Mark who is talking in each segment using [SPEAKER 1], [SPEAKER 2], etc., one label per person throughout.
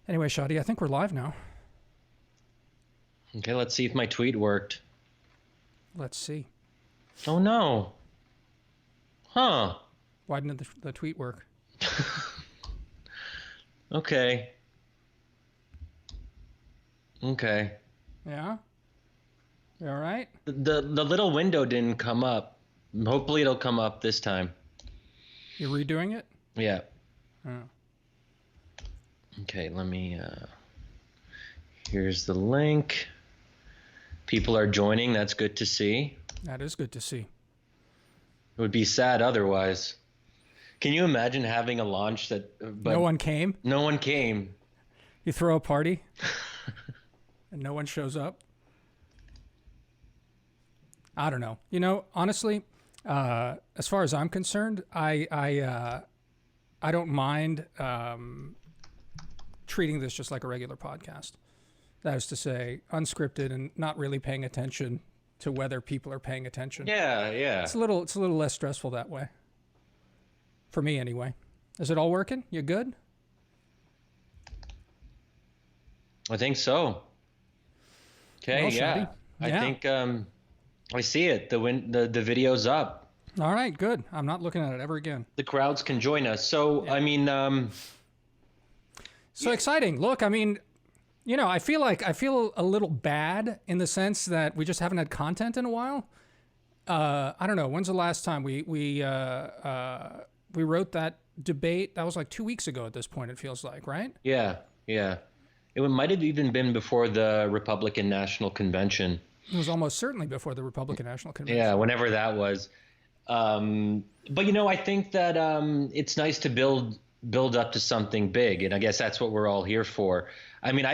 [SPEAKER 1] Anyway, Shadi, I think we're live now.
[SPEAKER 2] Okay, let's see if my tweet worked.
[SPEAKER 1] Let's see.
[SPEAKER 2] Oh no. Huh.
[SPEAKER 1] Why didn't the tweet work?
[SPEAKER 2] Okay. Okay.
[SPEAKER 1] Yeah? You all right?
[SPEAKER 2] The little window didn't come up. Hopefully it'll come up this time.
[SPEAKER 1] You're redoing it?
[SPEAKER 2] Yeah.
[SPEAKER 1] Oh.
[SPEAKER 2] Okay, let me here's the link. People are joining. That's good to see.
[SPEAKER 1] That is good to see.
[SPEAKER 2] It would be sad otherwise. Can you imagine having a launch that but
[SPEAKER 1] No one came?
[SPEAKER 2] no one came?
[SPEAKER 1] You throw a party and no one shows up? I don't know. You know, honestly, as far as I'm concerned, I don't mind treating this just like a regular podcast. That is to say, unscripted and not really paying attention to whether people are paying attention.
[SPEAKER 2] Yeah, yeah.
[SPEAKER 1] It's a little less stressful that way. For me, anyway. Is it all working? You good?
[SPEAKER 2] I think so. Okay,
[SPEAKER 1] Well,
[SPEAKER 2] yeah.
[SPEAKER 1] Shadi,
[SPEAKER 2] I
[SPEAKER 1] yeah.
[SPEAKER 2] think I see it. The video's up.
[SPEAKER 1] All right, good. I'm not looking at it ever again.
[SPEAKER 2] The crowds can join us. So,
[SPEAKER 1] Yeah.
[SPEAKER 2] I mean,
[SPEAKER 1] So exciting. Look, I mean, you know, I feel a little bad in the sense that we just haven't had content in a while. I don't know. When's the last time we wrote that debate? That was like 2 weeks ago at this point, it feels like, right?
[SPEAKER 2] yeah, yeah. It might have even been before the Republican National Convention.
[SPEAKER 1] It was almost certainly before the Republican National Convention.
[SPEAKER 2] Yeah, whenever that was. But I think that it's nice to build up to something big, and I guess that's what we're all here for. I mean,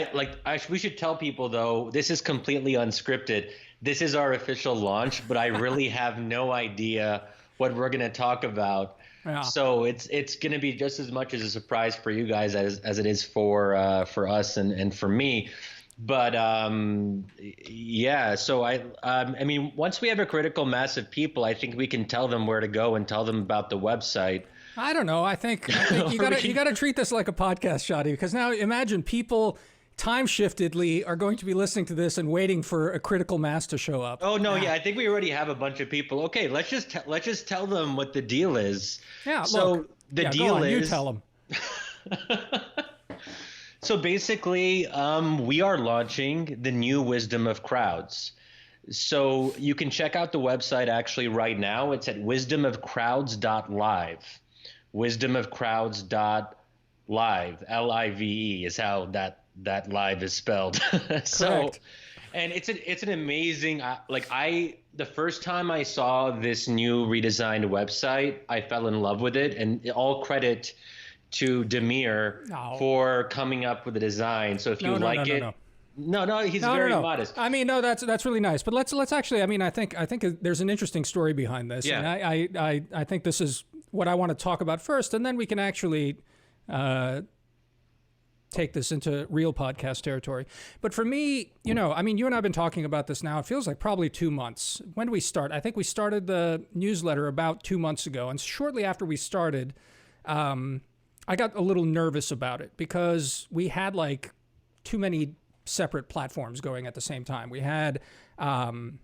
[SPEAKER 2] we should tell people though, this is completely unscripted. This is our official launch, but I really have no idea what we're going to talk about.
[SPEAKER 1] Yeah.
[SPEAKER 2] So it's going to be just as much as a surprise for you guys as it is for us and for me. But yeah, so I mean, once we have a critical mass of people, I think we can tell them where to go and tell them about the website.
[SPEAKER 1] I don't know. I think you gotta treat this like a podcast, Shadi, because now imagine people time shiftedly are going to be listening to this and waiting for a critical mass to show up.
[SPEAKER 2] Oh no, yeah, I think we already have a bunch of people. Okay, let's just tell them what the deal is.
[SPEAKER 1] Yeah.
[SPEAKER 2] So
[SPEAKER 1] look,
[SPEAKER 2] the
[SPEAKER 1] yeah,
[SPEAKER 2] deal
[SPEAKER 1] go on,
[SPEAKER 2] is
[SPEAKER 1] you tell them.
[SPEAKER 2] So basically, we are launching the new Wisdom of Crowds. So you can check out the website actually right now. It's at wisdomofcrowds.live. Wisdomofcrowds.live. Live is how that live is spelled. So,
[SPEAKER 1] Correct.
[SPEAKER 2] and it's an amazing the first time I saw this new redesigned website, I fell in love with it, and all credit to Damir
[SPEAKER 1] No.
[SPEAKER 2] for coming up with the design. So if you like it. No, he's very modest.
[SPEAKER 1] I mean, no, that's really nice. But let's actually. I mean, I think there's an interesting story behind this.
[SPEAKER 2] Yeah.
[SPEAKER 1] And I think this is what I want to talk about first, and then we can actually take this into real podcast territory. But for me, I mean, you and I have been talking about this now. It feels like probably 2 months. When did we start? I think we started the newsletter about 2 months ago, and shortly after we started, I got a little nervous about it because we had like too many separate platforms going at the same time. We had Patreon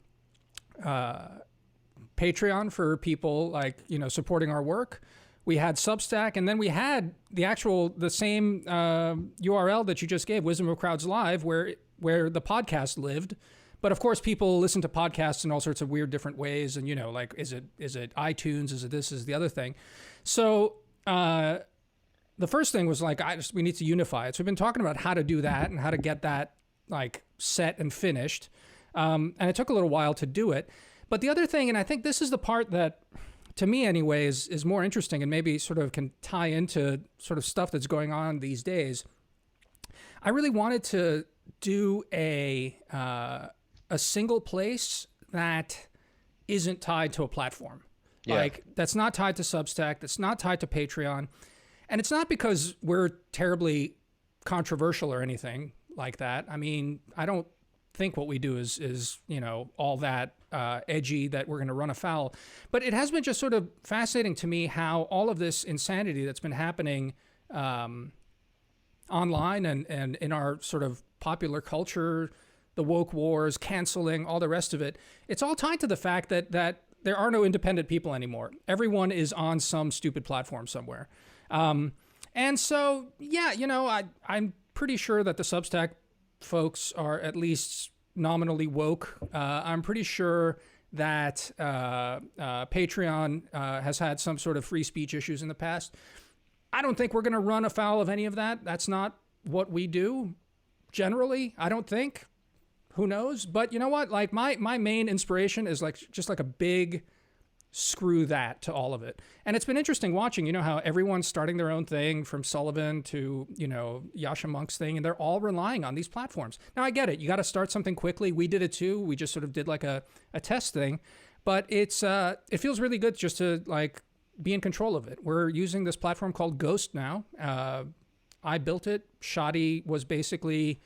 [SPEAKER 1] for people supporting our work. We had Substack, and then we had the same URL that you just gave, Wisdom of Crowds Live, where the podcast lived. But of course, people listen to podcasts in all sorts of weird different ways, and is it iTunes? Is it this? Is the other thing? So the first thing was we need to unify it. So we've been talking about how to do that and how to get that set and finished. And it took a little while to do it. But the other thing, and I think this is the part that, to me anyway, is more interesting and maybe sort of can tie into sort of stuff that's going on these days. I really wanted to do a single place that isn't tied to a platform.
[SPEAKER 2] Yeah.
[SPEAKER 1] That's not tied to Substack, that's not tied to Patreon. And it's not because we're terribly controversial or anything like that. I mean, I don't think what we do is all that edgy that we're going to run afoul. But it has been just sort of fascinating to me how all of this insanity that's been happening online and in our sort of popular culture, the woke wars, canceling, all the rest of it, it's all tied to the fact that there are no independent people anymore. Everyone is on some stupid platform somewhere. And so, yeah, I'm pretty sure that the Substack folks are at least nominally woke. I'm pretty sure that Patreon has had some sort of free speech issues in the past. I don't think we're going to run afoul of any of that. That's not what we do generally, I don't think. Who knows? But you know what? Like my main inspiration is just like a big screw that to all of it. And it's been interesting watching, how everyone's starting their own thing, from Sullivan to, Yasha Monk's thing, and they're all relying on these platforms. Now, I get it. You got to start something quickly. We did it too. We just sort of did like a test thing. But it feels really good just to like be in control of it. We're using this platform called Ghost now. I built it. Shadi was basically...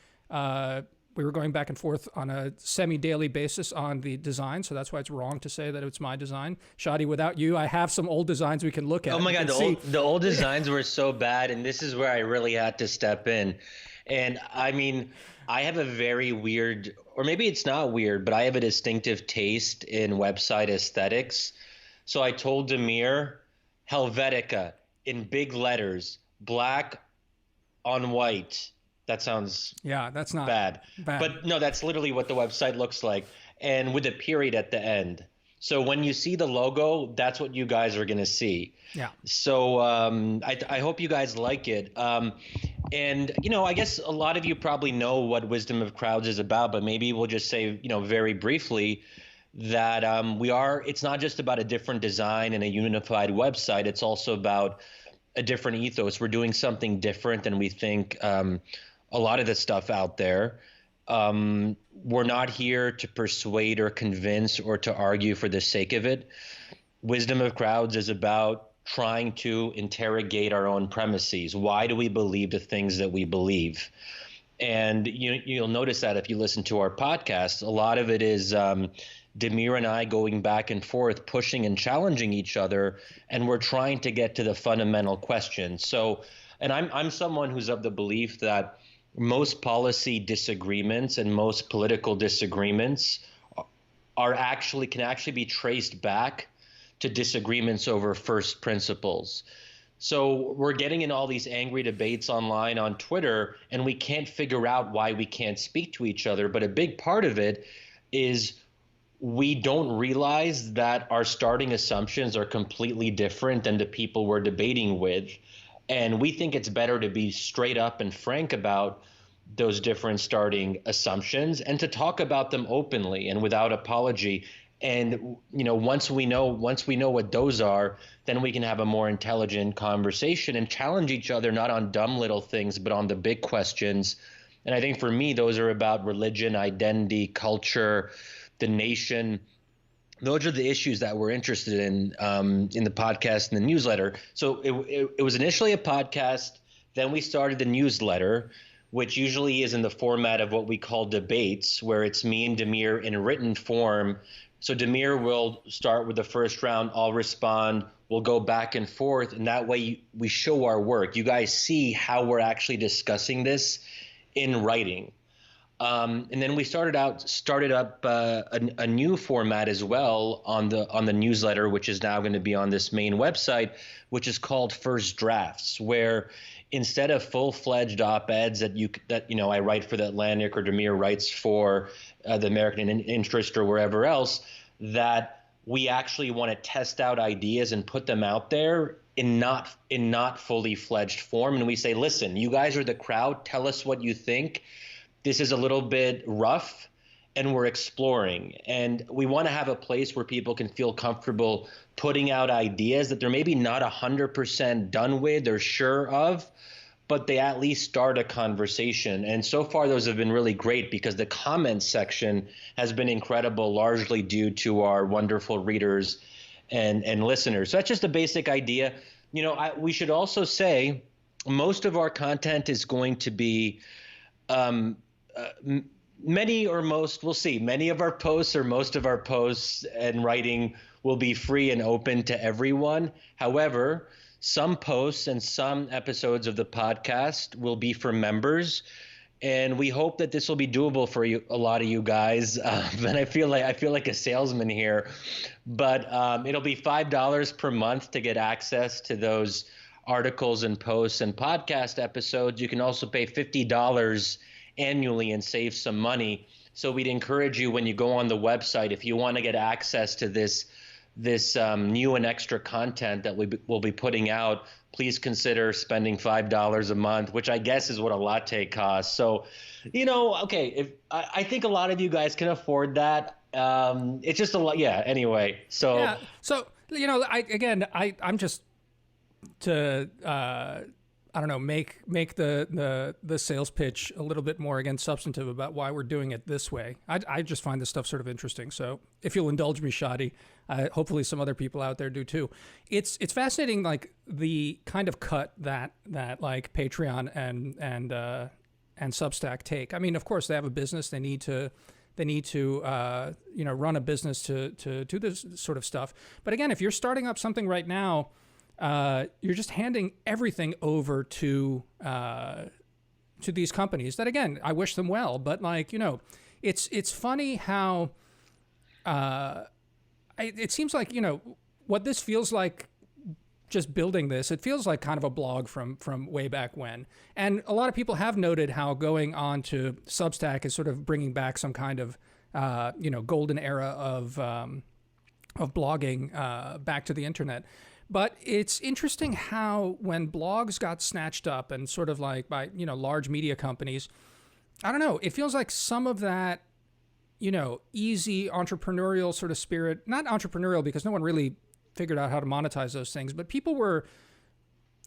[SPEAKER 1] we were going back and forth on a semi-daily basis on the design, so that's why it's wrong to say that it's my design. Shadi, without you, I have some old designs we can look at.
[SPEAKER 2] Oh my God, the old designs were so bad, and this is where I really had to step in. And I mean, I have a very weird, or maybe it's not weird, but I have a distinctive taste in website aesthetics. So I told Damir, Helvetica in big letters, black on white. That sounds
[SPEAKER 1] that's not
[SPEAKER 2] bad. But no, that's literally what the website looks like, and with a period at the end. So when you see the logo, that's what you guys are going to see. Yeah. So I hope you guys like it. And, I guess a lot of you probably know what Wisdom of Crowds is about, but maybe we'll just say, very briefly that it's not just about a different design and a unified website. It's also about a different ethos. We're doing something different than we think a lot of the stuff out there. We're not here to persuade or convince or to argue for the sake of it. Wisdom of Crowds is about trying to interrogate our own premises. Why do we believe the things that we believe? And you'll notice that if you listen to our podcast, a lot of it is Damir and I going back and forth, pushing and challenging each other, and we're trying to get to the fundamental question. So, and I'm someone who's of the belief that most policy disagreements and most political disagreements can actually be traced back to disagreements over first principles. So we're getting in all these angry debates online on Twitter, and we can't figure out why we can't speak to each other. But a big part of it is we don't realize that our starting assumptions are completely different than the people we're debating with. And we think it's better to be straight up and frank about those different starting assumptions and to talk about them openly and without apology. And, once we know what those are, then we can have a more intelligent conversation and challenge each other, not on dumb little things, but on the big questions. And I think for me, those are about religion, identity, culture, the nation. Those are the issues that we're interested in the podcast and the newsletter. So it was initially a podcast. Then we started the newsletter, which usually is in the format of what we call debates, where it's me and Damir in written form. So Damir will start with the first round. I'll respond. We'll go back and forth. And that way we show our work. You guys see how we're actually discussing this in writing. And then we started up a new format as well on the newsletter, which is now going to be on this main website, which is called First Drafts, where instead of full-fledged op-eds that I write for the Atlantic or Damir writes for the American Interest or wherever else, that we actually want to test out ideas and put them out there in not fully fledged form. And we say, listen, you guys are the crowd. Tell us what you think. This is a little bit rough, and we're exploring. And we want to have a place where people can feel comfortable putting out ideas that they're maybe not 100% done with or sure of, but they at least start a conversation. And so far, those have been really great because the comments section has been incredible, largely due to our wonderful readers and listeners. So that's just a basic idea. We should also say most of our content is going to be many or most, we'll see. Many of our posts or most of our posts and writing will be free and open to everyone. However, some posts and some episodes of the podcast will be for members. And we hope that this will be doable for you, a lot of you guys. And I feel like a salesman here, but it'll be $5 per month to get access to those articles and posts and podcast episodes. You can also pay $50 annually and save some money. So we'd encourage you, when you go on the website, if you want to get access to this new and extra content that we'll be putting out, please consider spending $5 a month, which I guess is what a latte costs. So, okay, if I think a lot of you guys can afford that. It's just a lot. Yeah. Anyway, so
[SPEAKER 1] yeah. So I'm just to I don't know, make the sales pitch a little bit more, again, substantive about why we're doing it this way. I just find this stuff sort of interesting. So if you'll indulge me, Shadi, hopefully some other people out there do too. It's fascinating, like the kind of cut that like Patreon and Substack take. I mean, of course they have a business. They need to run a business to do this sort of stuff. But again, if you're starting up something right now, you're just handing everything over to these companies that, again, I wish them well, but it's funny how it seems like, what this feels like, just building this, it feels like kind of a blog from way back when. And a lot of people have noted how going on to Substack is sort of bringing back some kind of, golden era of blogging back to the internet. But it's interesting how when blogs got snatched up and sort of like by, large media companies, I don't know, it feels like some of that, easy entrepreneurial sort of spirit, not entrepreneurial because no one really figured out how to monetize those things, but people were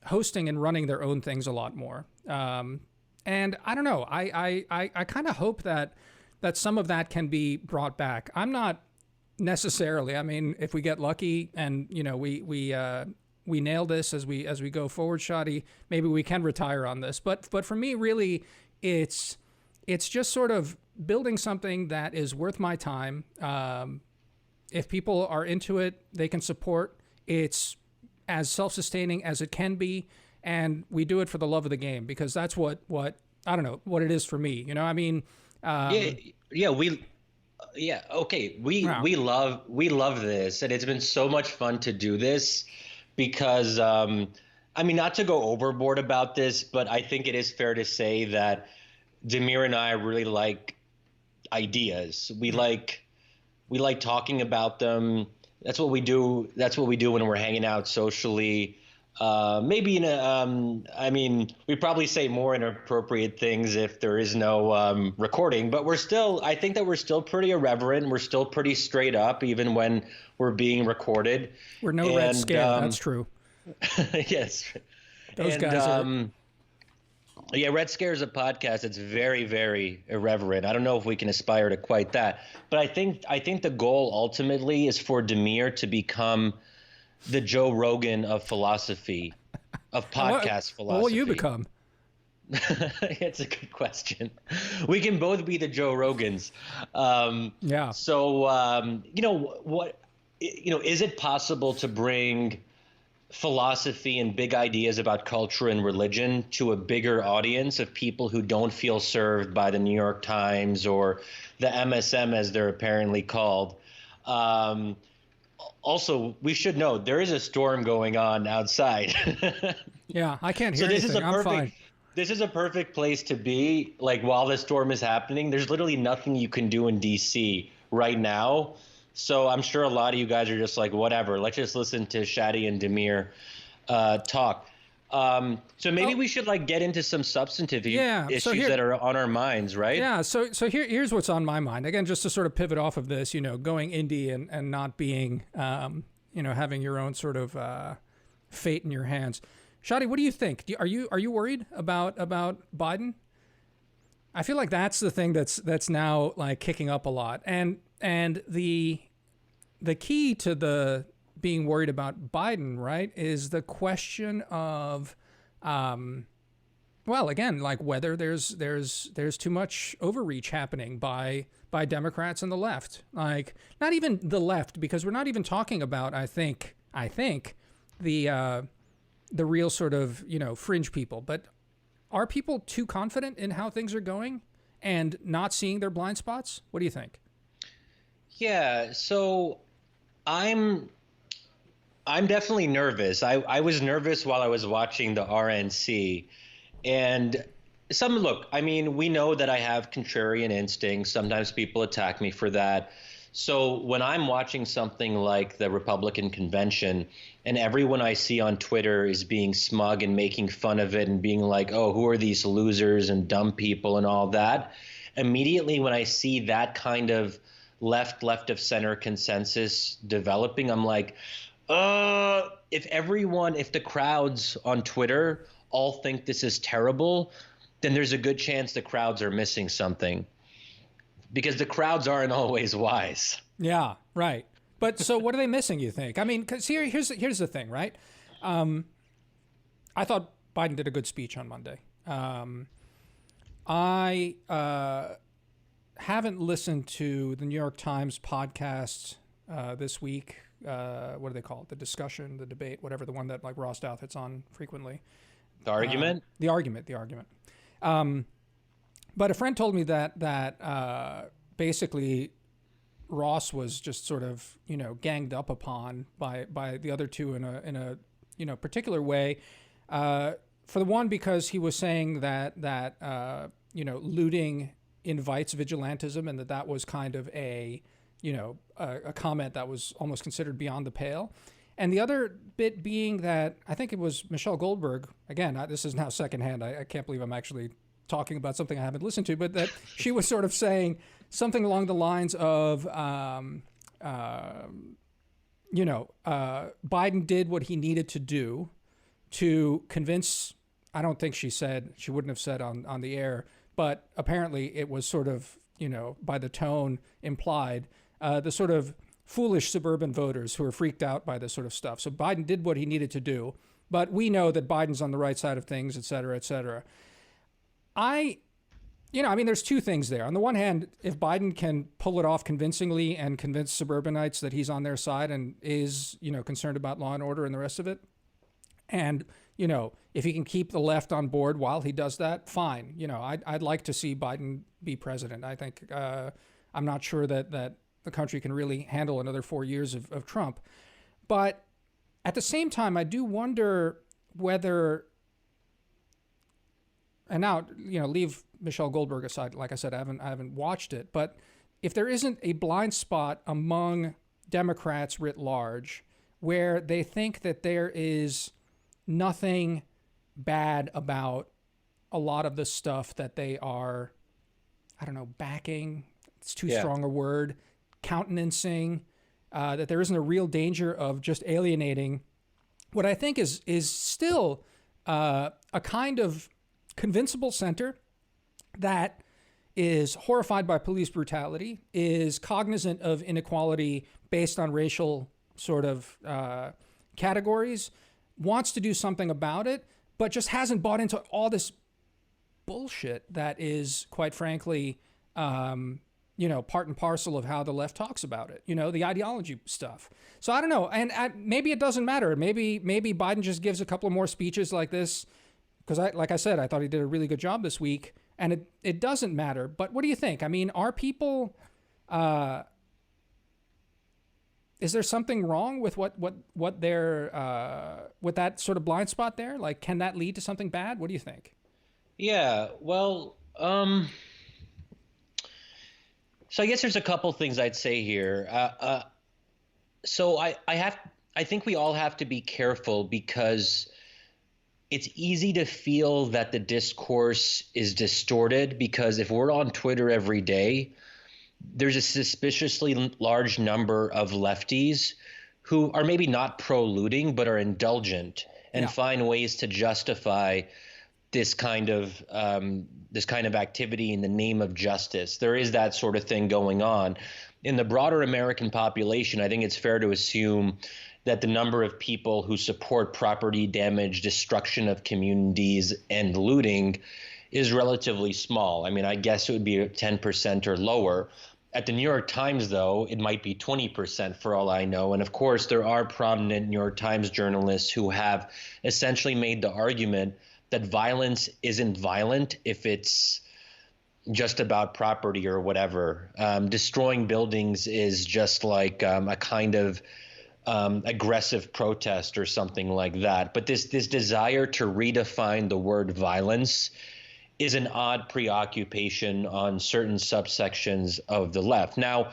[SPEAKER 1] hosting and running their own things a lot more. And I don't know, I kind of hope that some of that can be brought back. I'm not necessarily. I mean, if we get lucky and we nail this as we go forward, Shadi, maybe we can retire on this. But for me, really, it's just sort of building something that is worth my time. If people are into it, they can support. It's as self-sustaining as it can be, and we do it for the love of the game because that's what I don't know what it is for me. I mean,
[SPEAKER 2] Yeah. Okay. We love this, and it's been so much fun to do this because, not to go overboard about this, but I think it is fair to say that Damir and I really like ideas. We like talking about them. That's what we do. That's what we do when we're hanging out socially. Maybe we probably say more inappropriate things if there is no recording, but I think that we're still pretty irreverent. We're still pretty straight up, even when we're being recorded.
[SPEAKER 1] We're no Red Scare. That's true.
[SPEAKER 2] Yes.
[SPEAKER 1] Those guys are...
[SPEAKER 2] Yeah, Red Scare is a podcast. It's very, very irreverent. I don't know if we can aspire to quite that, but I think the goal ultimately is for Damir to become the Joe Rogan of philosophy, of podcast philosophy.
[SPEAKER 1] What will you become?
[SPEAKER 2] It's a good question. We can both be the Joe Rogans.
[SPEAKER 1] Yeah.
[SPEAKER 2] So, is it possible to bring philosophy and big ideas about culture and religion to a bigger audience of people who don't feel served by the New York Times or the MSM, as they're apparently called? Also, we should know there is a storm going on outside.
[SPEAKER 1] Yeah, I can't hear anything. I'm fine.
[SPEAKER 2] This is a perfect place to be. Like, while the storm is happening, there's literally nothing you can do in DC right now. So I'm sure a lot of you guys are just like, whatever, let's just listen to Shadi and Damir talk. So maybe we should get into some substantive issues that are on our minds, right?
[SPEAKER 1] Yeah. So here's what's on my mind. Again, just to sort of pivot off of this, going indie and not being, having your own sort of fate in your hands. Shadi, what do you think? Are you worried about Biden? I feel like that's the thing that's now kicking up a lot, and the key to the being worried about Biden, right, is the question of, whether there's too much overreach happening by Democrats and the left. Not even the left, because we're not even talking about, I think the the real sort of, fringe people. But are people too confident in how things are going and not seeing their blind spots? What do you think?
[SPEAKER 2] Yeah, so I'm definitely nervous. I was nervous while I was watching the RNC. And look, I mean, we know that I have contrarian instincts. Sometimes people attack me for that. So when I'm watching something like the Republican convention and everyone I see on Twitter is being smug and making fun of it and being like, oh, who are these losers and dumb people and all that, immediately when I see that kind of left of center consensus developing, I'm like, if the crowds on Twitter all think this is terrible, then there's a good chance the crowds are missing something, because the crowds aren't always wise.
[SPEAKER 1] Yeah, right. But so what are they missing, you think? I mean, because here's the thing, right? I thought Biden did a good speech on Monday. I haven't listened to the New York Times podcast this week. What do they call it? The discussion, the debate, whatever, the one that like Ross Douthat hits on frequently.
[SPEAKER 2] The argument?
[SPEAKER 1] The argument. But a friend told me that basically Ross was just sort of, ganged up upon by the other two in a particular way. For the one, because he was saying that looting invites vigilantism, and that was kind of a comment that was almost considered beyond the pale. And the other bit being that I think it was Michelle Goldberg, again, this is now secondhand. I can't believe I'm actually talking about something I haven't listened to, but that she was sort of saying something along the lines of, Biden did what he needed to do to convince, I don't think she wouldn't have said on the air, but apparently it was sort of, by the tone implied, the sort of foolish suburban voters who are freaked out by this sort of stuff. So Biden did what he needed to do, but we know that Biden's on the right side of things, et cetera, et cetera. There's two things there. On the one hand, if Biden can pull it off convincingly and convince suburbanites that he's on their side and is, concerned about law and order and the rest of it, and, if he can keep the left on board while he does that, fine. I'd like to see Biden be president. I think I'm not sure that the country can really handle another 4 years of Trump. But at the same time, I do wonder whether, and now, leave Michelle Goldberg aside. Like I said, I haven't watched it, but if there isn't a blind spot among Democrats writ large where they think that there is nothing bad about a lot of the stuff that they are, backing, it's too strong a word, countenancing, that there isn't a real danger of just alienating what I think is still a kind of convincible center that is horrified by police brutality, is cognizant of inequality based on racial sort of categories, wants to do something about it, but just hasn't bought into all this bullshit that is, quite frankly, part and parcel of how the left talks about it, the ideology stuff. So I don't know. And maybe it doesn't matter. Maybe Biden just gives a couple of more speeches like this, because like I said, I thought he did a really good job this week, and it doesn't matter. But what do you think? I mean, are people, is there something wrong with what they're, with that sort of blind spot there? Like, can that lead to something bad? What do you think? Yeah,
[SPEAKER 2] well, so I guess there's a couple things I'd say here. So I think we all have to be careful, because it's easy to feel that the discourse is distorted, because if we're on Twitter every day, there's a suspiciously large number of lefties who are maybe not pro-looting, but are indulgent and find ways to justify this kind of activity in the name of justice. There is that sort of thing going on. In the broader American population, I think it's fair to assume that the number of people who support property damage, destruction of communities, and looting is relatively small. I mean, I guess it would be 10% or lower. At the New York Times, though, it might be 20% for all I know. And of course, there are prominent New York Times journalists who have essentially made the argument that violence isn't violent if it's just about property or whatever. Destroying buildings is just like a kind of aggressive protest or something like that. But this desire to redefine the word violence is an odd preoccupation on certain subsections of the left. Now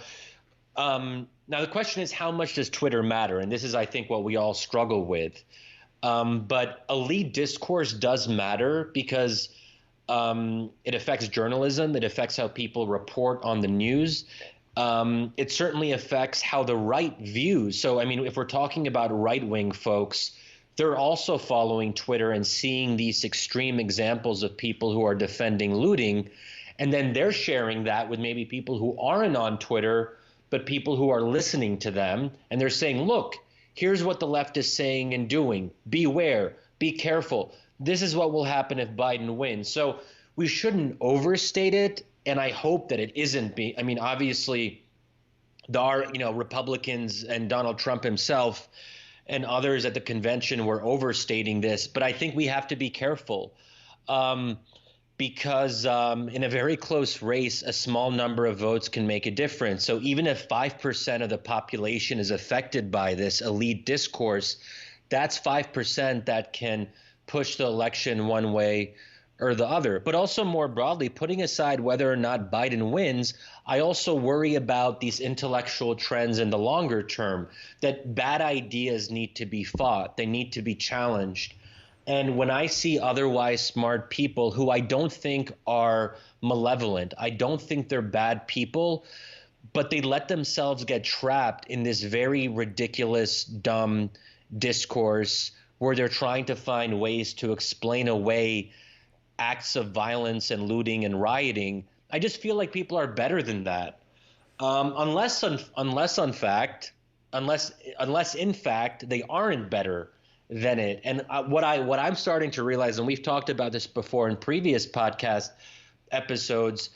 [SPEAKER 2] the question is, how much does Twitter matter? And this is, I think, what we all struggle with. But elite discourse does matter because it affects journalism. It affects how people report on the news. It certainly affects how the right views. So, I mean, if we're talking about right-wing folks, they're also following Twitter and seeing these extreme examples of people who are defending looting. And then they're sharing that with maybe people who aren't on Twitter, but people who are listening to them. And they're saying, look, here's what the left is saying and doing. Beware, be careful. This is what will happen if Biden wins. So we shouldn't overstate it. And I hope that it isn't. I mean, obviously, there are, Republicans and Donald Trump himself and others at the convention were overstating this. But I think we have to be careful because in a very close race, a small number of votes can make a difference. So even if 5% of the population is affected by this elite discourse, that's 5% that can push the election one way or the other. But also more broadly, putting aside whether or not Biden wins, I also worry about these intellectual trends in the longer term, that bad ideas need to be fought. They need to be challenged. And when I see otherwise smart people who I don't think are malevolent, I don't think they're bad people, but they let themselves get trapped in this very ridiculous, dumb discourse where they're trying to find ways to explain away acts of violence and looting and rioting, I just feel like people are better than that. Unless in fact they aren't better than it. And what I'm starting to realize, and we've talked about this before in previous podcast episodes,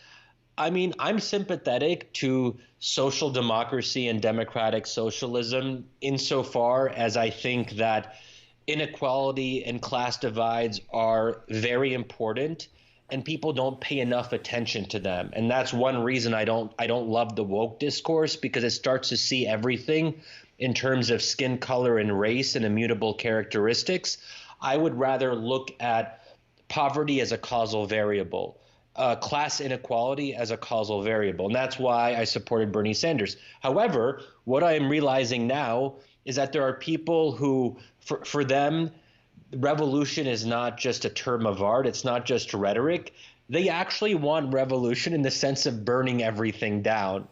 [SPEAKER 2] I mean, I'm sympathetic to social democracy and democratic socialism insofar as I think that inequality and class divides are very important and people don't pay enough attention to them. And that's one reason I don't love the woke discourse, because it starts to see everything in terms of skin color and race and immutable characteristics. I would rather look at poverty as a causal variable, class inequality as a causal variable. And that's why I supported Bernie Sanders. However, what I am realizing now is that there are people who, for them, revolution is not just a term of art. It's not just rhetoric. They actually want revolution in the sense of burning everything down.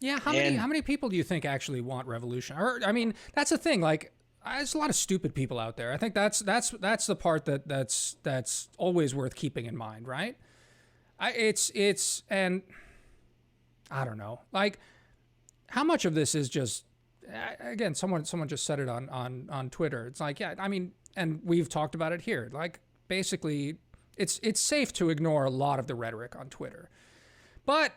[SPEAKER 1] Yeah, how many people do you think actually want revolution? Or, I mean, that's the thing. Like, there's a lot of stupid people out there. I think that's the part that's always worth keeping in mind, right? And I don't know, like, how much of this is just, again, someone just said it on Twitter. It's like, yeah, I mean, and we've talked about it here. Like, basically, it's safe to ignore a lot of the rhetoric on Twitter, but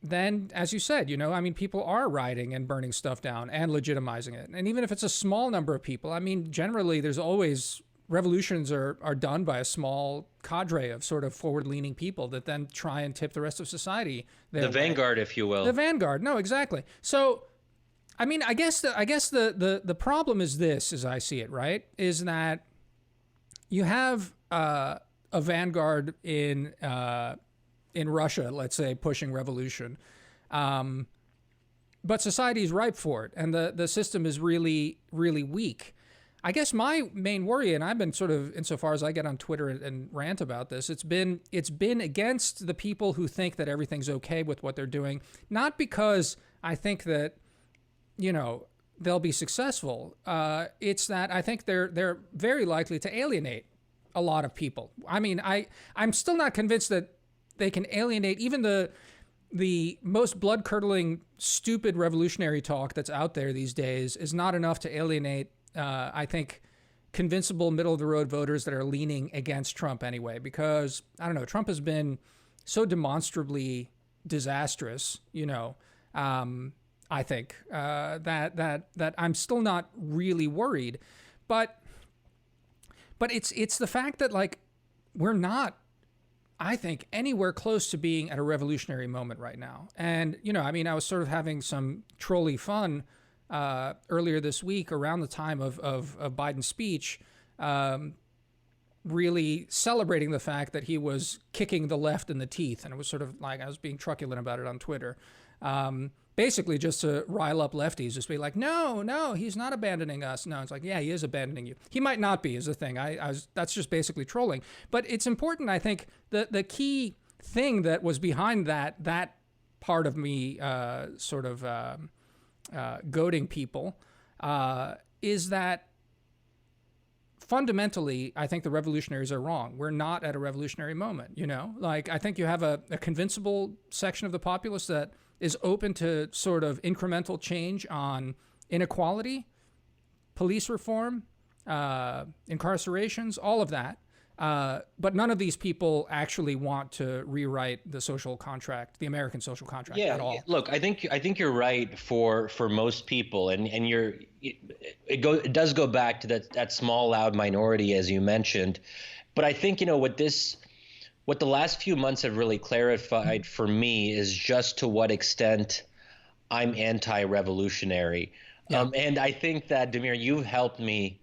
[SPEAKER 1] then, as you said, I mean, people are rioting and burning stuff down and legitimizing it. And even if it's a small number of people, I mean, generally, there's always revolutions are done by a small cadre of sort of forward-leaning people that then try and tip the rest of society.
[SPEAKER 2] The vanguard, if you will.
[SPEAKER 1] The vanguard. No, exactly. So, I mean, I guess the problem is this, as I see it, right, is that you have a vanguard in Russia, let's say, pushing revolution, but society is ripe for it, and the system is really, really weak. I guess my main worry, and I've been sort of, insofar as I get on Twitter and rant about this, it's been against the people who think that everything's okay with what they're doing, not because I think that they'll be successful. It's that I think they're very likely to alienate a lot of people. I mean, I'm still not convinced that they can alienate even the most blood-curdling, stupid revolutionary talk that's out there these days is not enough to alienate, I think, convincible middle-of-the-road voters that are leaning against Trump anyway. Because, I don't know, Trump has been so demonstrably disastrous, I think that I'm still not really worried, but it's the fact that like we're not, I think, anywhere close to being at a revolutionary moment right now. And I was sort of having some trolley fun earlier this week around the time of Biden's speech, really celebrating the fact that he was kicking the left in the teeth. And it was sort of like I was being truculent about it on Twitter. Basically just to rile up lefties, just be like, no, he's not abandoning us. No, it's like, yeah, he is abandoning you. He might not be, is the thing. That's just basically trolling. But it's important, I think, the key thing that was behind that part of me goading people is that fundamentally, I think the revolutionaries are wrong. We're not at a revolutionary moment, Like, I think you have a convincible section of the populace that is open to sort of incremental change on inequality, police reform, incarcerations, all of that. But none of these people actually want to rewrite the social contract, the American social contract at all.
[SPEAKER 2] Look, I think you're right for most people, and it does go back to that small loud minority, as you mentioned. But I think what the last few months have really clarified for me is just to what extent I'm anti-revolutionary.
[SPEAKER 1] Yeah.
[SPEAKER 2] And I think that, Damir, you've helped me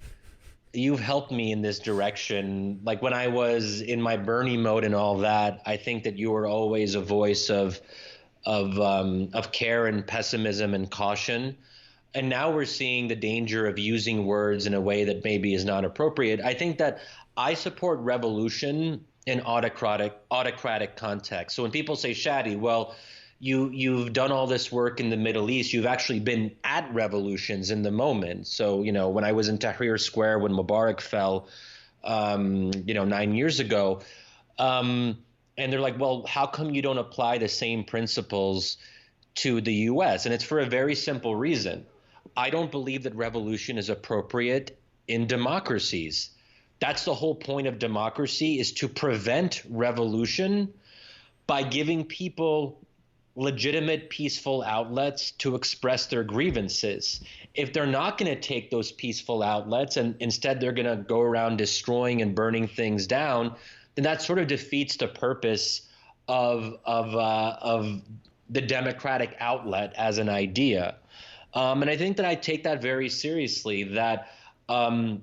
[SPEAKER 2] in this direction. Like when I was in my Bernie mode and all that, I think that you were always a voice of care and pessimism and caution. And now we're seeing the danger of using words in a way that maybe is not appropriate. I think that I support revolution in autocratic context. So when people say, Shadi, well, you've done all this work in the Middle East, you've actually been at revolutions in the moment. So, when I was in Tahrir Square when Mubarak fell, 9 years ago, and they're like, well, how come you don't apply the same principles to the US? And it's for a very simple reason. I don't believe that revolution is appropriate in democracies. That's the whole point of democracy, is to prevent revolution by giving people legitimate, peaceful outlets to express their grievances. If they're not going to take those peaceful outlets and instead they're going to go around destroying and burning things down, then that sort of defeats the purpose of the democratic outlet as an idea. And I think that I take that very seriously, that I'm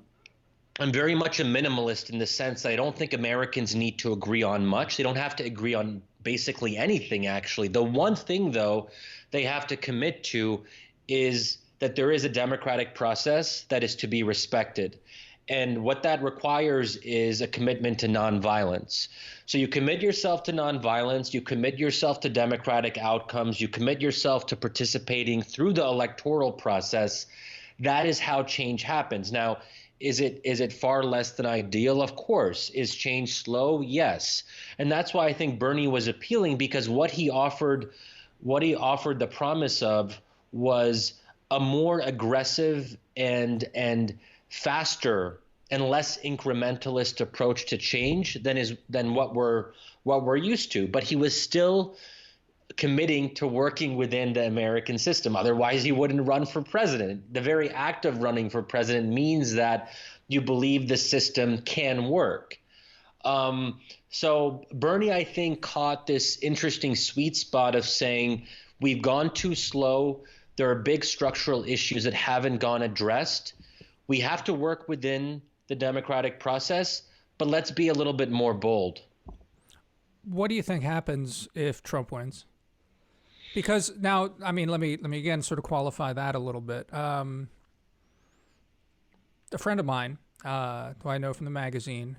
[SPEAKER 2] very much a minimalist in the sense that I don't think Americans need to agree on much. They don't have to agree on basically anything, actually. The one thing, though, they have to commit to is that there is a democratic process that is to be respected. And what that requires is a commitment to nonviolence. So you commit yourself to nonviolence, you commit yourself to democratic outcomes, you commit yourself to participating through the electoral process. That is how change happens. Now, is it far less than ideal? Of course. Is change slow? Yes. And that's why I think Bernie was appealing, because what he offered the promise of was a more aggressive and faster and less incrementalist approach to change than what we're used to. But he was still committing to working within the American system. Otherwise, he wouldn't run for president. The very act of running for president means that you believe the system can work. So Bernie, I think, caught this interesting sweet spot of saying, we've gone too slow. There are big structural issues that haven't gone addressed. We have to work within the democratic process, but let's be a little bit more bold.
[SPEAKER 1] What do you think happens if Trump wins? Because now, I mean, let me again sort of qualify that a little bit. A friend of mine, who I know from the magazine.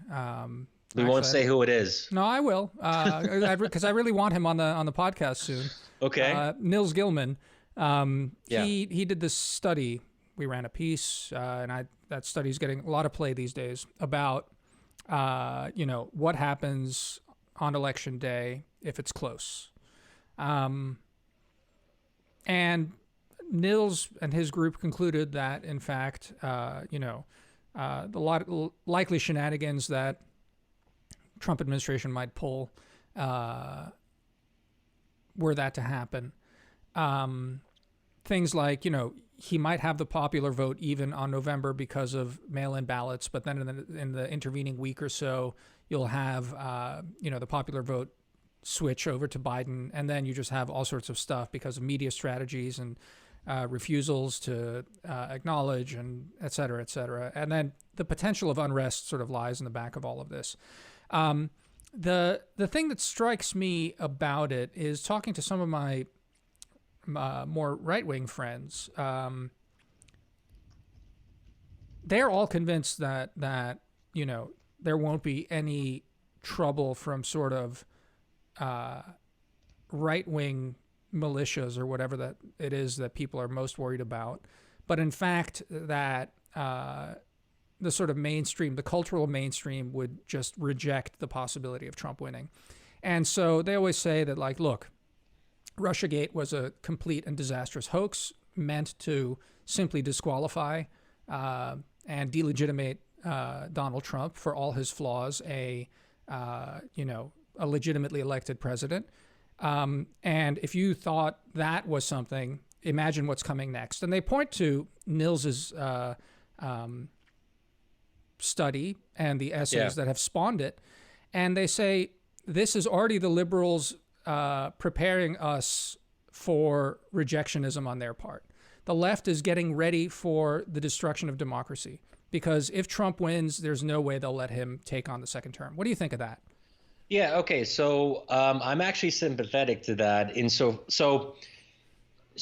[SPEAKER 2] We won't say who it is.
[SPEAKER 1] No, I will, because I really want him on the podcast soon.
[SPEAKER 2] Okay.
[SPEAKER 1] Nils Gilman.
[SPEAKER 2] Yeah.
[SPEAKER 1] He did this study. We ran a piece, and that study's getting a lot of play these days about, what happens on election day if it's close. And Nils and his group concluded that, in fact, the likely shenanigans that Trump administration might pull were that to happen. Things like, he might have the popular vote even on November because of mail-in ballots, but then in the intervening week or so, you'll have, the popular vote switch over to Biden, and then you just have all sorts of stuff because of media strategies and refusals to acknowledge, and et cetera, et cetera. And then the potential of unrest sort of lies in the back of all of this. The thing that strikes me about it is talking to some of my more right-wing friends. They're all convinced that there won't be any trouble from sort of right-wing militias or whatever that it is that people are most worried about. But in fact, that the sort of mainstream, the cultural mainstream, would just reject the possibility of Trump winning. And so they always say that, like, look, Russiagate was a complete and disastrous hoax meant to simply disqualify and delegitimate Donald Trump for all his flaws, a legitimately elected president. And if you thought that was something, imagine what's coming next. And they point to Nils's study and the essays that have spawned it. And they say, this is already the liberals preparing us for rejectionism on their part. The left is getting ready for the destruction of democracy, because if Trump wins, there's no way they'll let him take on the second term. What do you think of that?
[SPEAKER 2] Yeah. Okay. So I'm actually sympathetic to that. So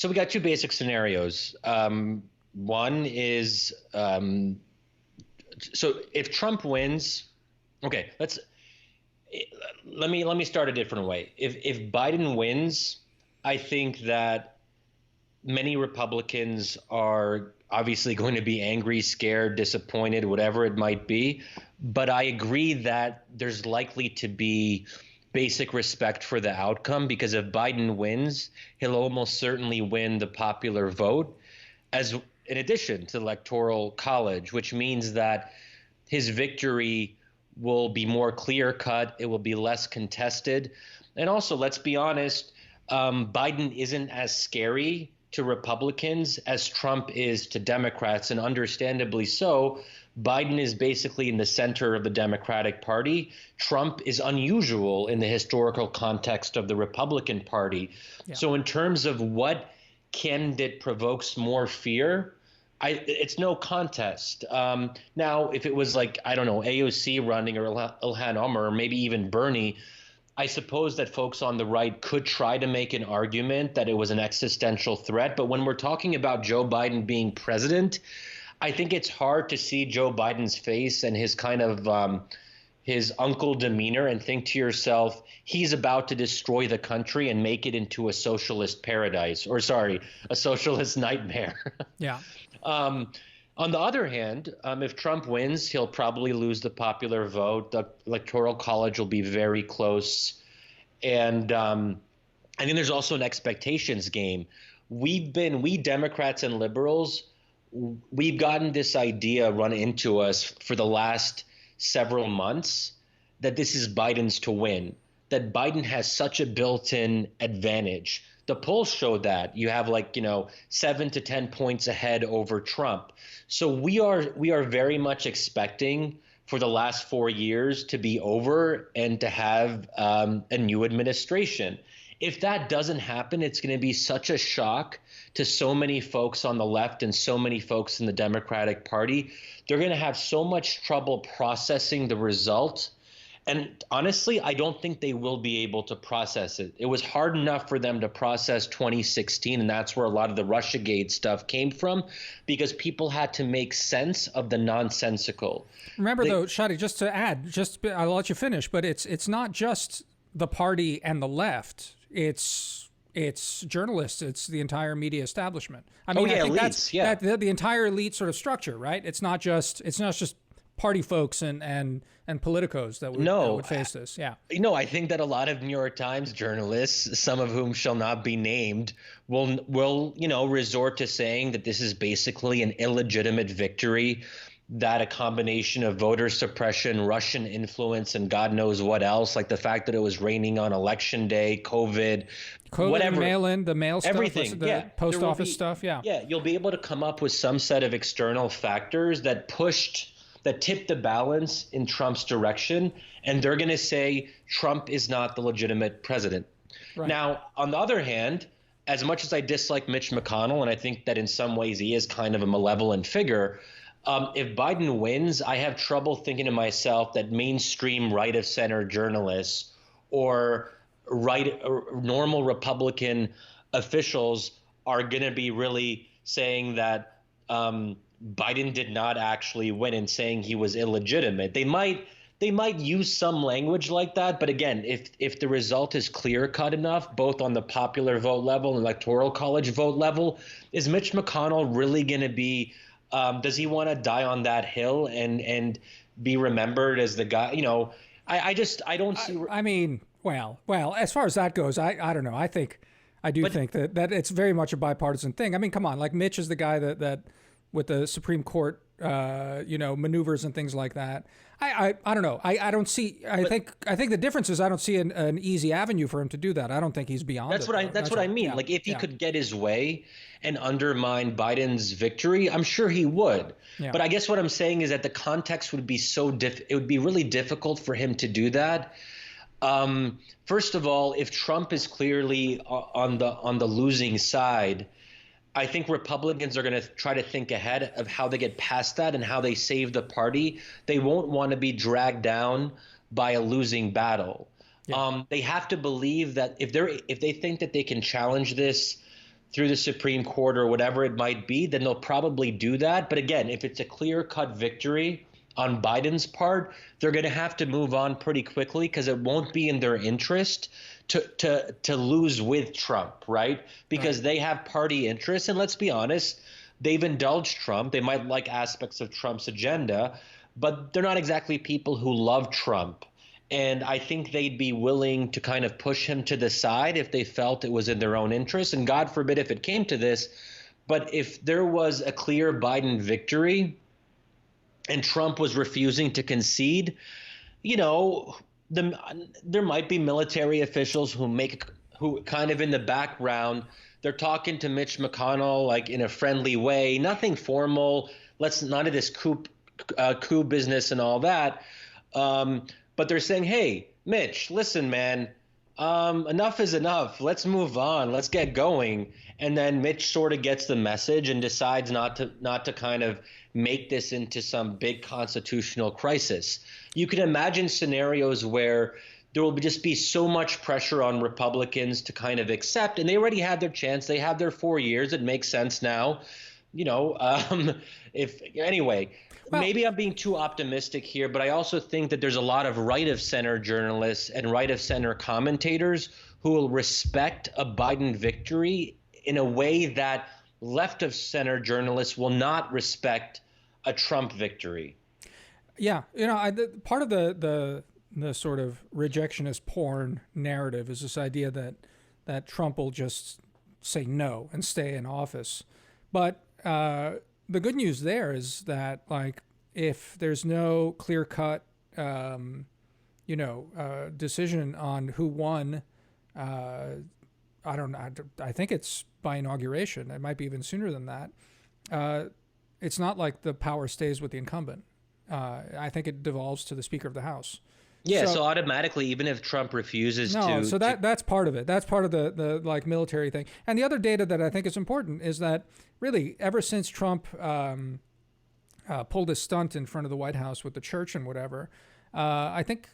[SPEAKER 2] we got two basic scenarios. One is so if Trump wins, okay, let me start a different way. If Biden wins, I think that many Republicans are obviously going to be angry, scared, disappointed, whatever it might be. But I agree that there's likely to be basic respect for the outcome, because if Biden wins, he'll almost certainly win the popular vote, as in addition to the Electoral College, which means that his victory will be more clear-cut. It will be less contested. And also, let's be honest, Biden isn't as scary to Republicans as Trump is to Democrats, and understandably so. Biden is basically in the center of the Democratic Party. Trump is unusual in the historical context of the Republican Party. Yeah. So in terms of what candidate provokes more fear, it's no contest. Now, if it was like, I don't know, AOC running or Ilhan Omar or maybe even Bernie, I suppose that folks on the right could try to make an argument that it was an existential threat. But when we're talking about Joe Biden being president, I think it's hard to see Joe Biden's face and his kind of his uncle demeanor and think to yourself, he's about to destroy the country and make it into a socialist paradise, or sorry, a socialist nightmare.
[SPEAKER 1] Yeah.
[SPEAKER 2] On the other hand, if Trump wins, he'll probably lose the popular vote. The Electoral College will be very close. And I think there's also an expectations game. We Democrats and liberals, we've gotten this idea run into us for the last several months that this is Biden's to win, that Biden has such a built-in advantage. The polls show that you have 7 to 10 points ahead over Trump. So we are very much expecting for the last 4 years to be over and to have a new administration. If that doesn't happen, it's going to be such a shock to so many folks on the left and so many folks in the Democratic Party. They're going to have so much trouble processing the result. And honestly, I don't think they will be able to process it. It was hard enough for them to process 2016, and that's where a lot of the Russiagate stuff came from, because people had to make sense of the nonsensical.
[SPEAKER 1] Remember, though, Shadi, just to add, I'll let you finish, but it's not just the party and the left. It's journalists. It's the entire media establishment. I mean, I think
[SPEAKER 2] elites,
[SPEAKER 1] that's the entire elite sort of structure, right? It's not just party folks and politicos that would face this. Yeah.
[SPEAKER 2] I think that a lot of New York Times journalists, some of whom shall not be named, will resort to saying that this is basically an illegitimate victory that a combination of voter suppression, Russian influence, and God knows what else, like the fact that it was raining on election day, COVID,
[SPEAKER 1] And
[SPEAKER 2] whatever,
[SPEAKER 1] mail-in, the mail stuff,
[SPEAKER 2] everything.
[SPEAKER 1] the
[SPEAKER 2] Yeah,
[SPEAKER 1] post office stuff. Yeah.
[SPEAKER 2] yeah, you'll be able to come up with some set of external factors that tipped the balance in Trump's direction, and they're going to say Trump is not the legitimate president.
[SPEAKER 1] Right.
[SPEAKER 2] Now, on the other hand, as much as I dislike Mitch McConnell, and I think that in some ways he is kind of a malevolent figure, if Biden wins, I have trouble thinking to myself that mainstream right of center journalists or normal Republican officials are going to be really saying that Biden did not actually win and saying he was illegitimate. They might use some language like that, but again, if the result is clear cut enough, both on the popular vote level and electoral college vote level, is Mitch McConnell really going to be? Does he want to die on that hill and be remembered as the guy? I don't see.
[SPEAKER 1] I mean, well, as far as that goes, I don't know. I think that it's very much a bipartisan thing. I mean, come on, like Mitch is the guy that with the Supreme Court, maneuvers and things like that. I don't know. I don't see. I think the difference is I don't see an easy avenue for him to do that. I don't think he's beyond.
[SPEAKER 2] That's what I mean.
[SPEAKER 1] Yeah,
[SPEAKER 2] like if he could get his way and undermine Biden's victory, I'm sure he would. Yeah. But I guess what I'm saying is that the context would be it would be really difficult for him to do that. First of all, if Trump is clearly on the losing side, I think Republicans are going to try to think ahead of how they get past that and how they save the party. They won't want to be dragged down by a losing battle. Yeah. They have to believe that if they think that they can challenge this through the Supreme Court or whatever it might be, then they'll probably do that. But again, if it's a clear-cut victory on Biden's part, they're going to have to move on pretty quickly because it won't be in their interest to lose with Trump, right? Because they have party interests, and let's be honest, they've indulged Trump. They might like aspects of Trump's agenda, but they're not exactly people who love Trump. And I think they'd be willing to kind of push him to the side if they felt it was in their own interest. And God forbid if it came to this, but if there was a clear Biden victory and Trump was refusing to concede, there might be military officials who kind of in the background, they're talking to Mitch McConnell like in a friendly way, nothing formal. None of this coup business and all that. But they're saying, hey, Mitch, listen, man, enough is enough. Let's move on. Let's get going. And then Mitch sort of gets the message and decides not to kind of make this into some big constitutional crisis. You can imagine scenarios where there will just be so much pressure on Republicans to kind of accept, and they already had their chance. They have their 4 years. It makes sense now. Maybe I'm being too optimistic here, but I also think that there's a lot of right of center journalists and right of center commentators who will respect a Biden victory in a way that left of center journalists will not respect a Trump victory.
[SPEAKER 1] Yeah, part of the sort of rejectionist porn narrative is this idea that Trump will just say no and stay in office. But the good news there is that, like, if there's no clear-cut, decision on who won, I don't know. I think it's by inauguration. It might be even sooner than that. It's not like the power stays with the incumbent. I think it devolves to the Speaker of the House.
[SPEAKER 2] Yeah, so automatically, even if Trump refuses
[SPEAKER 1] that's part of it. That's part of the like military thing. And the other data that I think is important is that really ever since Trump pulled his stunt in front of the White House with the church and whatever, I think,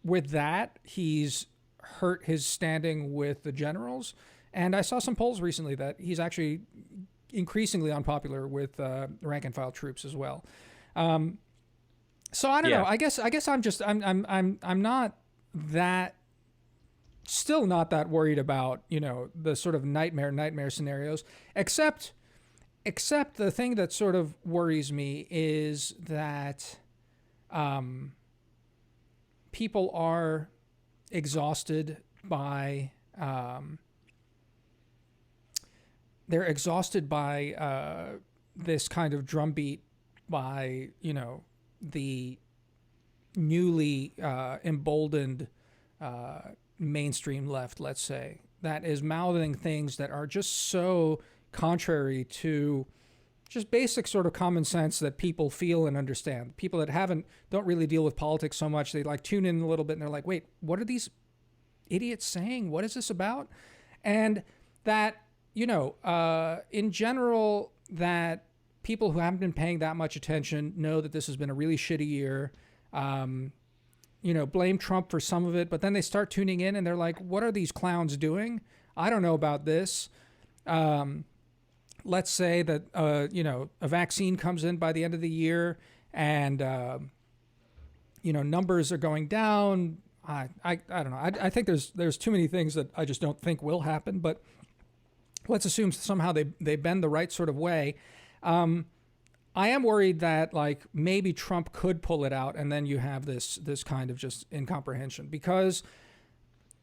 [SPEAKER 1] with that, he's hurt his standing with the generals. And I saw some polls recently that he's actually increasingly unpopular with rank and file troops as well. So I don't know. I guess I'm not that, still not that worried about, the sort of nightmare scenarios, except the thing that sort of worries me is that people are exhausted by this kind of drumbeat by, the newly emboldened mainstream left, let's say, that is mouthing things that are just so contrary to just basic sort of common sense that people feel and understand. People that don't really deal with politics so much, they like tune in a little bit and they're like, wait, what are these idiots saying? What is this about? And that, in general, that people who haven't been paying that much attention know that this has been a really shitty year. Blame Trump for some of it, but then they start tuning in and they're like, what are these clowns doing? I don't know about this. Let's say that, a vaccine comes in by the end of the year and, numbers are going down. I don't know. I think there's too many things that I just don't think will happen, but let's assume somehow they bend the right sort of way. I am worried that like maybe Trump could pull it out and then you have this kind of just incomprehension, because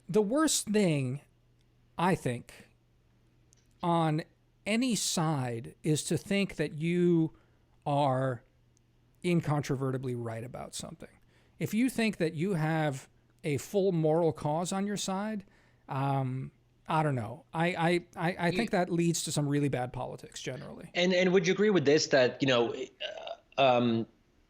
[SPEAKER 1] the worst thing I think on any side is to think that you are incontrovertibly right about something. If you think that you have a full moral cause on your side, I don't know. I think that leads to some really bad politics generally.
[SPEAKER 2] And would you agree with this, that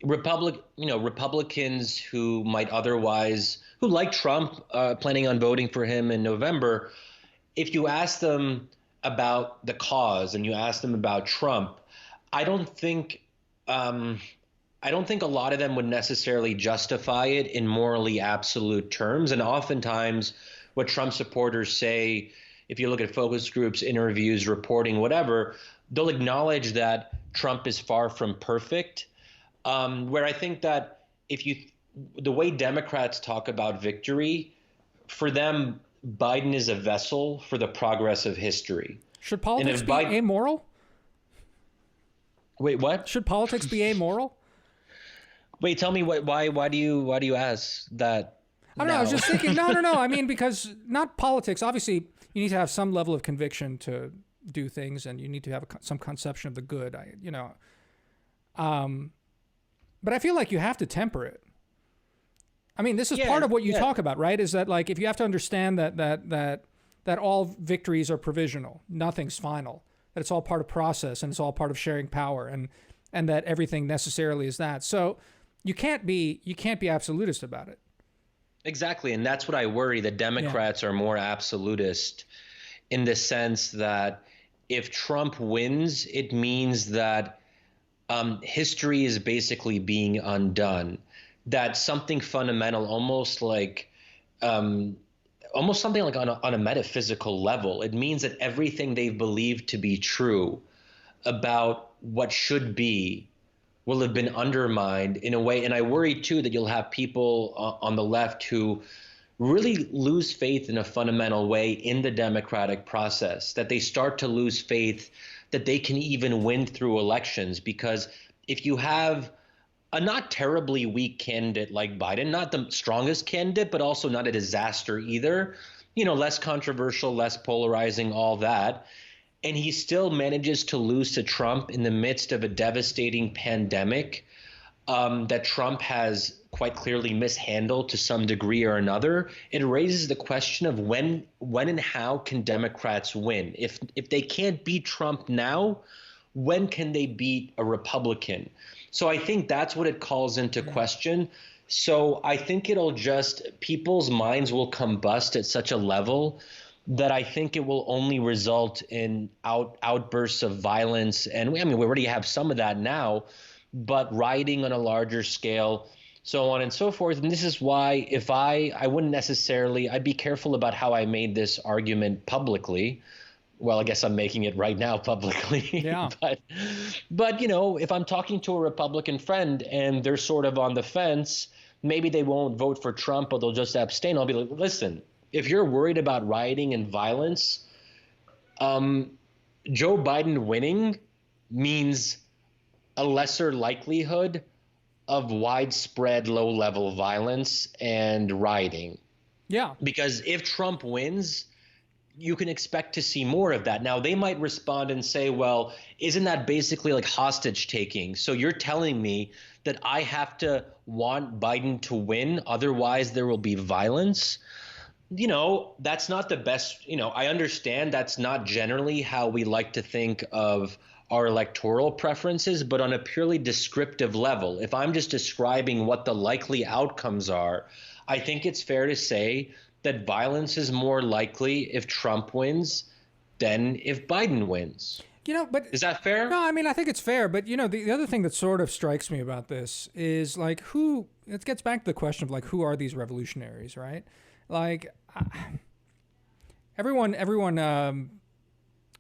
[SPEAKER 2] Republicans who might otherwise, who like Trump, planning on voting for him in November, if you ask them about the cause and you ask them about Trump, I don't think a lot of them would necessarily justify it in morally absolute terms. And oftentimes what Trump supporters say, if you look at focus groups, interviews, reporting, whatever, they'll acknowledge that Trump is far from perfect. Where I think that the way Democrats talk about victory, for them, Biden is a vessel for the progress of history.
[SPEAKER 1] Should politics be amoral?
[SPEAKER 2] Wait, what?
[SPEAKER 1] Should politics be amoral?
[SPEAKER 2] Wait, tell me why do you ask that?
[SPEAKER 1] I don't know. I was just thinking, no. I mean, because not politics. Obviously, you need to have some level of conviction to do things, and you need to have some conception of the good. But I feel like you have to temper it. I mean, this is part of what you talk about, right? Is that like if you have to understand that all victories are provisional, nothing's final, that it's all part of process and it's all part of sharing power, and that everything necessarily is that. So you can't be absolutist about it.
[SPEAKER 2] Exactly. And that's what I worry, that Democrats are more absolutist in the sense that if Trump wins, it means that history is basically being undone, that something fundamental, almost something like on a metaphysical level. It means that everything they've believed to be true about what should be will have been undermined in a way. And I worry, too, that you'll have people on the left who really lose faith in a fundamental way in the democratic process, that they start to lose faith that they can even win through elections. Because if you have a not terribly weak candidate like Biden, not the strongest candidate, but also not a disaster either, less controversial, less polarizing, all that, and he still manages to lose to Trump in the midst of a devastating pandemic that Trump has quite clearly mishandled to some degree or another, it raises the question of when and how can Democrats win? If they can't beat Trump now, when can they beat a Republican? So I think that's what it calls into question. So I think people's minds will combust at such a level that I think it will only result in outbursts of violence. And we already have some of that now, but rioting on a larger scale, so on and so forth. And this is why I wouldn't necessarily, I'd be careful about how I made this argument publicly. Well, I guess I'm making it right now publicly.
[SPEAKER 1] Yeah.
[SPEAKER 2] But if I'm talking to a Republican friend and they're sort of on the fence, maybe they won't vote for Trump, or they'll just abstain. I'll be like, listen, if you're worried about rioting and violence, Joe Biden winning means a lesser likelihood of widespread low-level violence and rioting.
[SPEAKER 1] Yeah.
[SPEAKER 2] Because if Trump wins, you can expect to see more of that. Now, they might respond and say, well, isn't that basically like hostage taking? So you're telling me that I have to want Biden to win, otherwise there will be violence? That's not the best. I understand that's not generally how we like to think of our electoral preferences, but on a purely descriptive level, if I'm just describing what the likely outcomes are, I think it's fair to say that violence is more likely if Trump wins than if Biden wins.
[SPEAKER 1] But
[SPEAKER 2] is that fair?
[SPEAKER 1] No, I mean, I think it's fair. But, the other thing that sort of strikes me about this is like it gets back to the question of like, who are these revolutionaries, right? Like everyone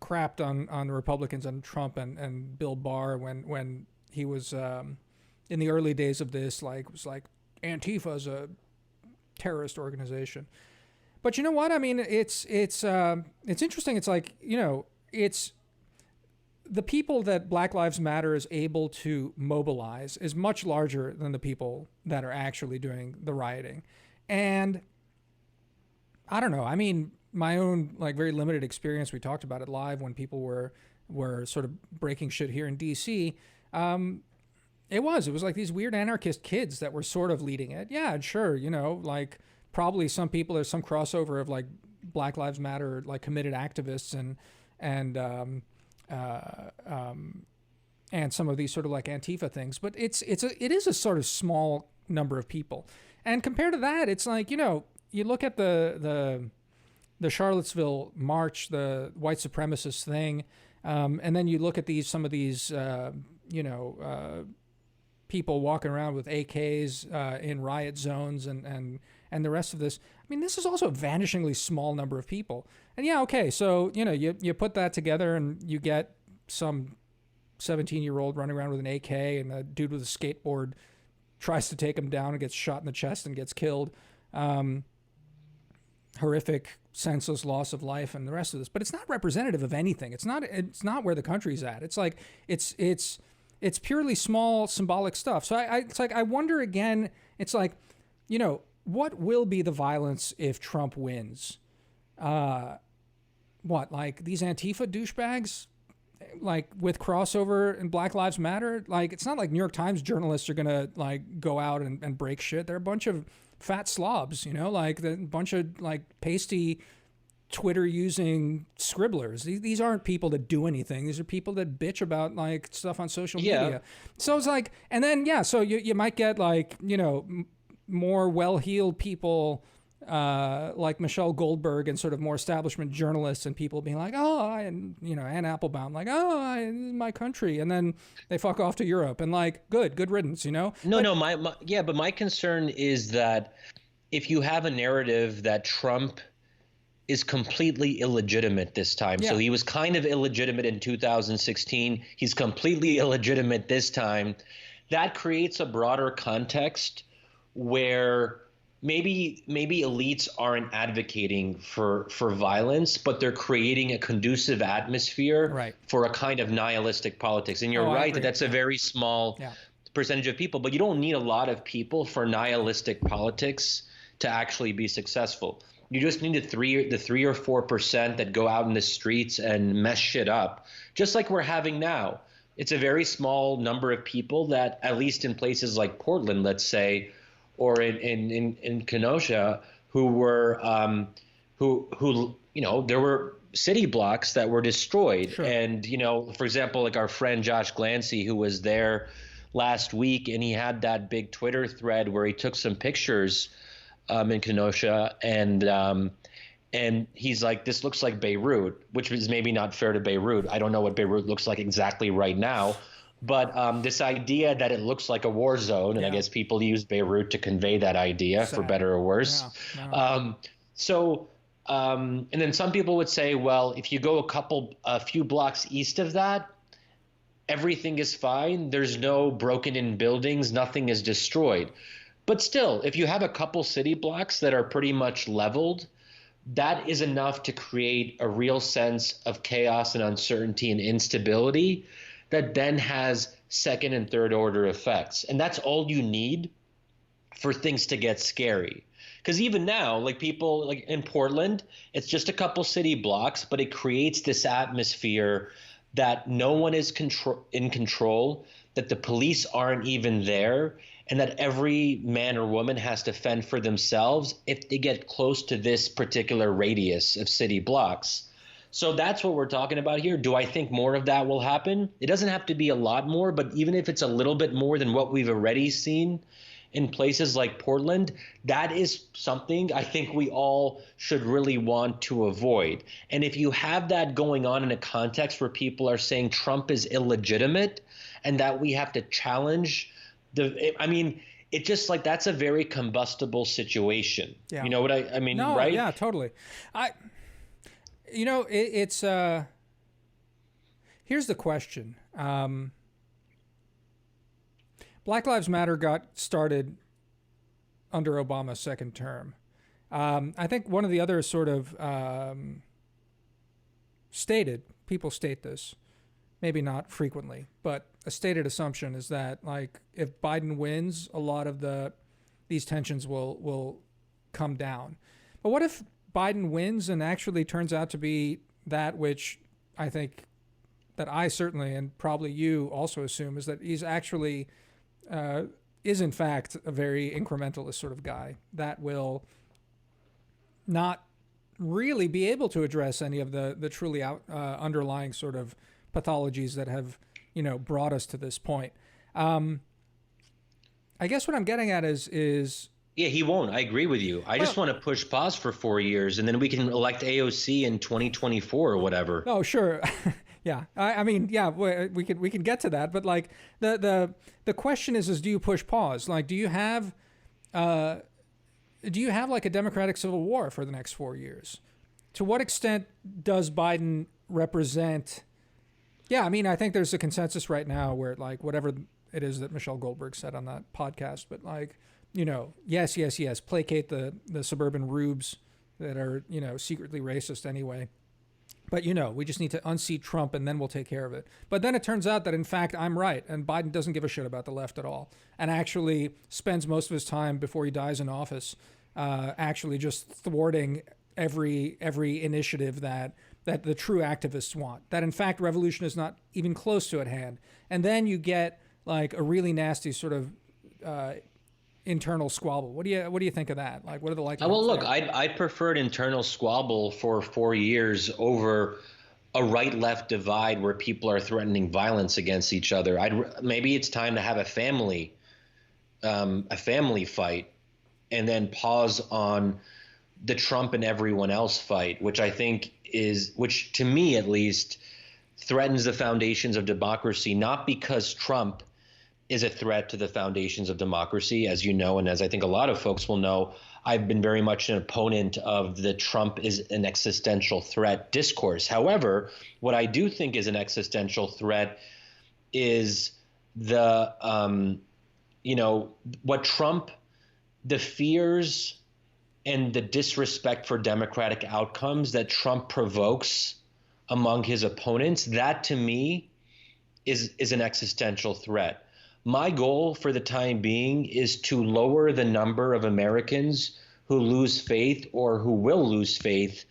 [SPEAKER 1] crapped on the Republicans and Trump and Bill Barr when he was in the early days of this, like, was like Antifa is a terrorist organization. But you know what? I mean, it's interesting. It's like, it's the people that Black Lives Matter is able to mobilize is much larger than the people that are actually doing the rioting. And I don't know. I mean, my own like very limited experience, we talked about it live when people were sort of breaking shit here in DC. It was like these weird anarchist kids that were sort of leading it. Yeah, sure. Like probably some people, there's some crossover of like Black Lives Matter, like committed activists and some of these sort of like Antifa things, but it is a sort of small number of people. And compared to that, it's like, you look at the Charlottesville march, the white supremacist thing, and then you look at some of these people walking around with AKs in riot zones and the rest of this. I mean, this is also a vanishingly small number of people. And yeah, okay, so you put that together and you get some 17-year-old running around with an AK, and a dude with a skateboard tries to take him down and gets shot in the chest and gets killed. Horrific, senseless loss of life and the rest of this. But it's not representative of anything. It's not where the country's at. It's like it's purely small symbolic stuff. So it's like I wonder again. It's like, what will be the violence if Trump wins? What, like these Antifa douchebags, like with crossover and Black Lives Matter? Like, it's not like New York Times journalists are gonna like go out and break shit. They're a bunch of fat slobs, like a bunch of like pasty Twitter using scribblers. These aren't people that do anything. These are people that bitch about like stuff on social media. So it's like, and then so you might get like more well-heeled people like Michelle Goldberg and sort of more establishment journalists and people being like, Ann Applebaum, like, my country, and then they fuck off to Europe and like, good riddance,
[SPEAKER 2] but my concern is that if you have a narrative that Trump is completely illegitimate this time. So he was kind of illegitimate in 2016. He's completely illegitimate this time. That creates a broader context where maybe elites aren't advocating for violence, but they're creating a conducive atmosphere for a kind of nihilistic politics. And you're right that that's a very small percentage of people, but you don't need a lot of people for nihilistic politics to actually be successful. You just need the 3 or 4% that go out in the streets and mess shit up, just like we're having now. It's a very small number of people that, at least in places like Portland, let's say, or in Kenosha, who were there were city blocks that were destroyed. Sure. And for example, like our friend Josh Glancy, who was there last week, and he had that big Twitter thread where he took some pictures in Kenosha, and he's like, this looks like Beirut, which is maybe not fair to Beirut. I don't know what Beirut looks like exactly right now. But this idea that it looks like a war zone, and I guess people use Beirut to convey that idea, for better or worse. And then some people would say, well, if you go a few blocks east of that, everything is fine. There's no broken-in buildings. Nothing is destroyed. But still, if you have a couple city blocks that are pretty much leveled, that is enough to create a real sense of chaos and uncertainty and instability that then has second and third order effects. And that's all you need for things to get scary. Because even now, like people like in Portland, it's just a couple city blocks, but it creates this atmosphere that no one is in control, that the police aren't even there, and that every man or woman has to fend for themselves if they get close to this particular radius of city blocks. So that's what we're talking about here. Do I think more of that will happen? It doesn't have to be a lot more, but even if it's a little bit more than what we've already seen in places like Portland, that is something I think we all should really want to avoid. And if you have that going on in a context where people are saying Trump is illegitimate and that we have to challenge I mean, it just like that's a very combustible situation.
[SPEAKER 1] Yeah.
[SPEAKER 2] You know what I mean,
[SPEAKER 1] No,
[SPEAKER 2] right?
[SPEAKER 1] yeah, totally. It's here's the question. Black Lives Matter got started under Obama's second term. I think one of the other sort of people state this, maybe not frequently, but a stated assumption is that like if Biden wins, a lot of these tensions will come down. But what if Biden wins and actually turns out to be that which I think that I certainly and probably you also assume is that he's actually is in fact a very incrementalist sort of guy that will not really be able to address any of the truly underlying sort of pathologies that have brought us to this point. I guess what I'm getting at is
[SPEAKER 2] yeah, he won't. I agree with you. I just want to push pause for 4 years, and then we can elect AOC in 2024 or whatever.
[SPEAKER 1] Oh, sure. Yeah. I mean, yeah, we can get to that, but like the question is do you push pause? Like, do you have like a democratic civil war for the next 4 years? To what extent does Biden represent? Yeah, I mean, I think there's a consensus right now where like whatever it is that Michelle Goldberg said on that podcast, but like, yes, placate the suburban rubes that are, secretly racist anyway. But, we just need to unseat Trump and then we'll take care of it. But then it turns out that, in fact, I'm right. And Biden doesn't give a shit about the left at all and actually spends most of his time before he dies in office actually just thwarting every initiative that the true activists want. That, in fact, revolution is not even close to at hand. And then you get like a really nasty sort of internal squabble. What do you think of that? Like, what are the likelihoods?
[SPEAKER 2] Well, look, I preferred internal squabble for 4 years over a right-left divide where people are threatening violence against each other. Maybe it's time to have a family fight, and then pause on the Trump and everyone else fight, which I think which to me at least threatens the foundations of democracy, not because Trump is a threat to the foundations of democracy. As you know, and as I think a lot of folks will know, I've been very much an opponent of the Trump is an existential threat discourse. However, what I do think is an existential threat is the fears and the disrespect for democratic outcomes that Trump provokes among his opponents. That to me is an existential threat. My goal for the time being is to lower the number of Americans who lose faith or who will lose faith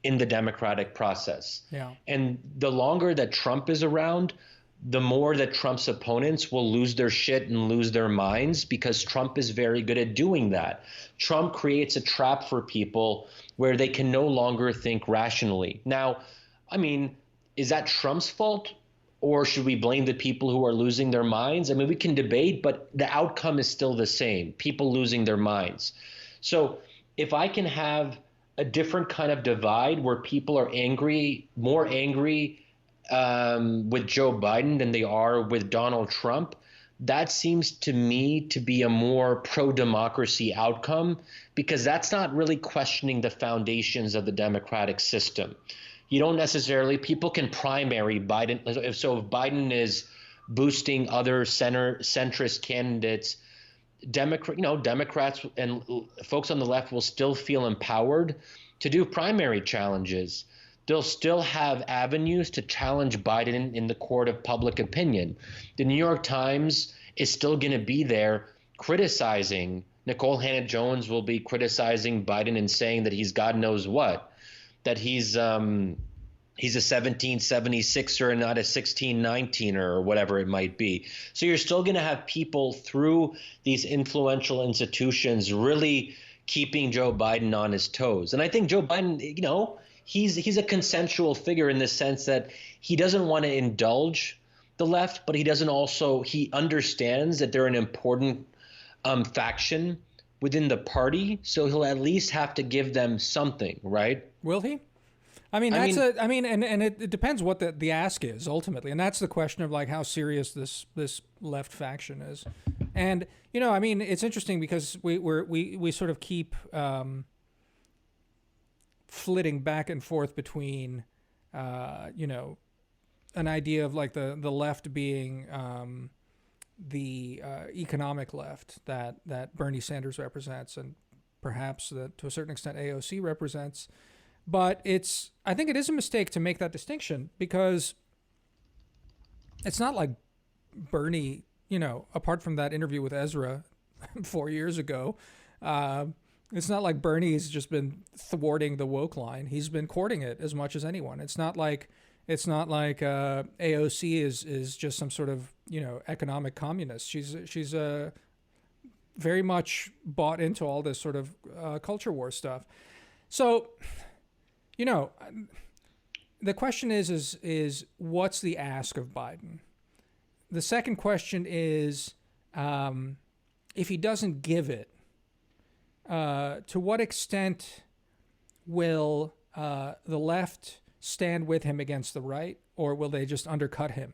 [SPEAKER 2] in the democratic process.
[SPEAKER 1] Yeah.
[SPEAKER 2] And the longer that Trump is around, the more that Trump's opponents will lose their shit and lose their minds, because Trump is very good at doing that. Trump creates a trap for people where they can no longer think rationally. Now, I mean, is that Trump's fault? Or should we blame the people who are losing their minds? I mean, we can debate, but the outcome is still the same, people losing their minds. So if I can have a different kind of divide where people are more angry with Joe Biden than they are with Donald Trump, that seems to me to be a more pro-democracy outcome, because that's not really questioning the foundations of the democratic system. You don't necessarily, people can primary Biden. So if Biden is boosting other centrist candidates, Democrats and folks on the left will still feel empowered to do primary challenges. They'll still have avenues to challenge Biden in the court of public opinion. The New York Times is still going to be there criticizing Nicole Hannah-Jones will be criticizing Biden and saying that he's God knows what, that he's a 1776er and not a 1619er or whatever it might be. So you're still going to have people through these influential institutions really keeping Joe Biden on his toes. And I think Joe Biden, he's a consensual figure in the sense that he doesn't want to indulge the left, but he understands that they're an important faction within the party. So he'll at least have to give them something, right?
[SPEAKER 1] Will he? And it depends what the ask is ultimately. And that's the question of like how serious this left faction is. And, it's interesting because we sort of keep flitting back and forth between, an idea of like the left being the economic left that Bernie Sanders represents, and perhaps that to a certain extent AOC represents. But I think it is a mistake to make that distinction, because it's not like Bernie, apart from that interview with Ezra 4 years ago, it's not like Bernie's just been thwarting the woke line. He's been courting it as much as anyone. It's not like AOC is just some sort of economic communist. She's very much bought into all this sort of culture war stuff. So, the question is what's the ask of Biden? The second question is, if he doesn't give it, to what extent will the left stand with him against the right, or will they just undercut him?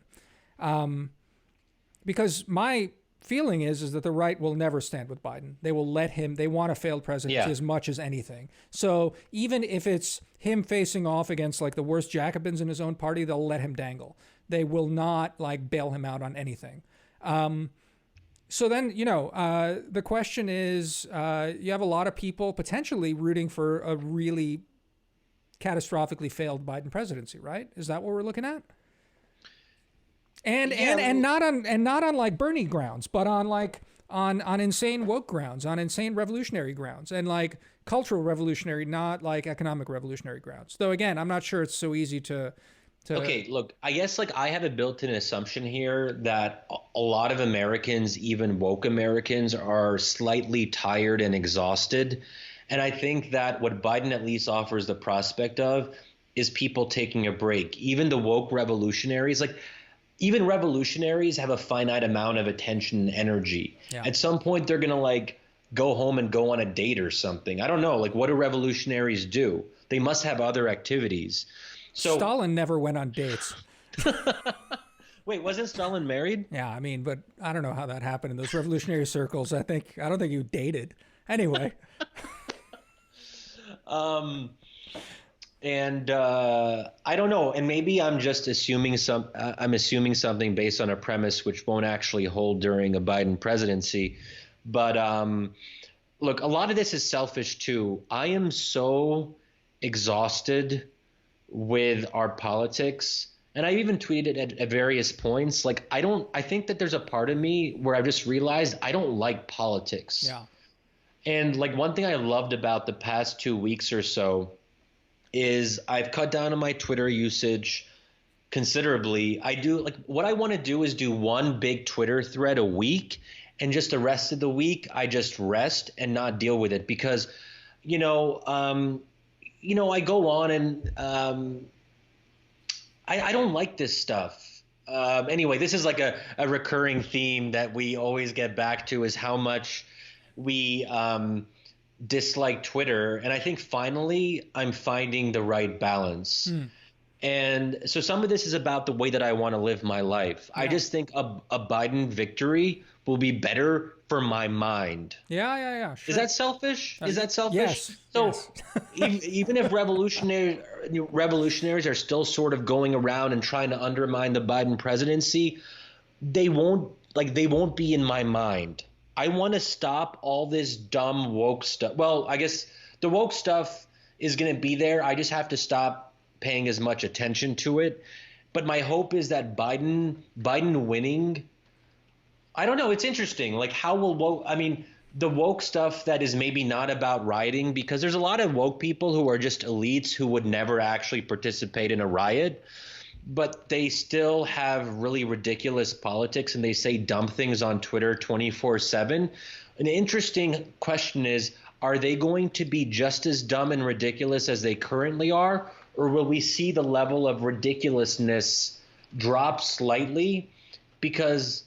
[SPEAKER 1] Because my feeling is that the right will never stand with Biden. They will let him. They want a failed presidency as much as anything. So even if it's him facing off against like the worst Jacobins in his own party, they'll let him dangle. They will not like bail him out on anything. So then, the question is, you have a lot of people potentially rooting for a really catastrophically failed Biden presidency, right? Is that what we're looking at? And not on like Bernie grounds, but on like on insane woke grounds, on insane revolutionary grounds, and like cultural revolutionary, not like economic revolutionary grounds. Though again, I'm not sure it's so easy to.
[SPEAKER 2] Okay, look, I guess like I have a built-in assumption here that a lot of Americans, even woke Americans, are slightly tired and exhausted. And I think that what Biden at least offers the prospect of is people taking a break. Even the woke revolutionaries, like even revolutionaries have a finite amount of attention and energy. Yeah. At some point, they're going to like go home and go on a date or something. I don't know. Like, what do revolutionaries do? They must have other activities. So
[SPEAKER 1] Stalin never went on dates.
[SPEAKER 2] Wait, wasn't Stalin married?
[SPEAKER 1] Yeah, but I don't know how that happened in those revolutionary circles. I don't think you dated. Anyway.
[SPEAKER 2] I don't know, and maybe I'm just assuming something based on a premise which won't actually hold during a Biden presidency. But look, a lot of this is selfish too. I am so exhausted with our politics, and I even tweeted it at various points. Like I think that there's a part of me where I've just realized I don't like politics.
[SPEAKER 1] Yeah. And
[SPEAKER 2] like one thing I loved about the past 2 weeks or so is I've cut down on my Twitter usage considerably. What I want to do is do one big Twitter thread a week, and just the rest of the week I just rest and not deal with it, because I go on and I don't like this stuff. Anyway, this is like a recurring theme that we always get back to, is how much we dislike Twitter. And I think finally I'm finding the right balance. And so some of this is about the way that I want to live my life. Yeah. I just think a Biden victory will be better for my mind.
[SPEAKER 1] Yeah. Sure.
[SPEAKER 2] Is that selfish?
[SPEAKER 1] Yes.
[SPEAKER 2] So
[SPEAKER 1] yes.
[SPEAKER 2] Even if revolutionaries are still sort of going around and trying to undermine the Biden presidency, they won't be in my mind. I want to stop all this dumb woke stuff. Well, I guess the woke stuff is going to be there. I just have to stop paying as much attention to it. But my hope is that Biden winning, I don't know. It's interesting. Like, how will woke? the woke stuff that is maybe not about rioting, because there's a lot of woke people who are just elites who would never actually participate in a riot, but they still have really ridiculous politics and they say dumb things on Twitter 24/7. An interesting question is, are they going to be just as dumb and ridiculous as they currently are, or will we see the level of ridiculousness drop slightly? Because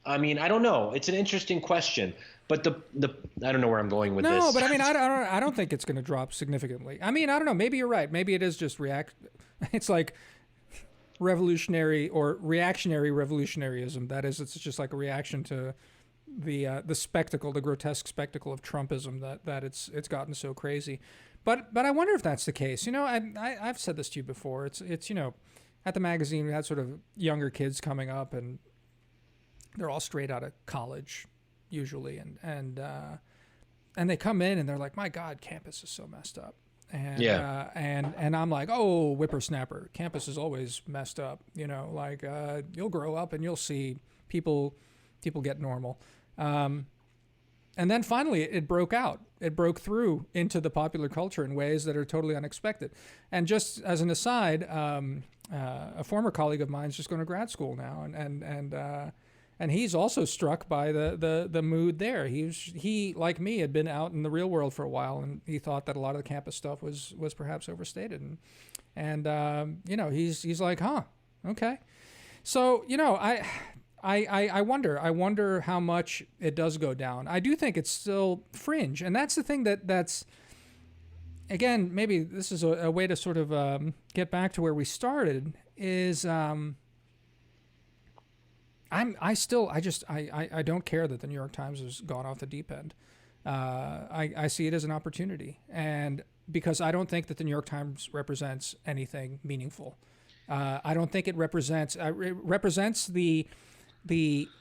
[SPEAKER 2] I mean, I don't know. It's an interesting question, but the I don't know where I'm going with this.
[SPEAKER 1] No, but I mean, I don't think it's going to drop significantly. I mean, I don't know. Maybe you're right. Maybe it is just It's like revolutionary or reactionary revolutionaryism. That is, it's just like a reaction to the spectacle, the grotesque spectacle of Trumpism that it's gotten so crazy. But I wonder if that's the case. You know, I've said this to you before. It's you know, at the magazine we had sort of younger kids coming up and they're all straight out of college usually, and they come in and they're like, my God, campus is so messed up. And
[SPEAKER 2] Yeah.
[SPEAKER 1] And I'm like, oh, whippersnapper, campus is always messed up. You know, like you'll grow up and you'll see people get normal. And then finally it broke out. It broke through into the popular culture in ways that are totally unexpected. And just as an aside, a former colleague of mine is just going to grad school now, and he's also struck by the mood there. He like me had been out in the real world for a while, and he thought that a lot of the campus stuff was perhaps overstated. And you know, he's like, huh, okay. So you know, I wonder how much it does go down. I do think it's still fringe, and that's the thing that's again, maybe this is a way to sort of get back to where we started. Is I don't care that the New York Times has gone off the deep end. I see it as an opportunity, and because I don't think that the New York Times represents anything meaningful. I don't think it represents the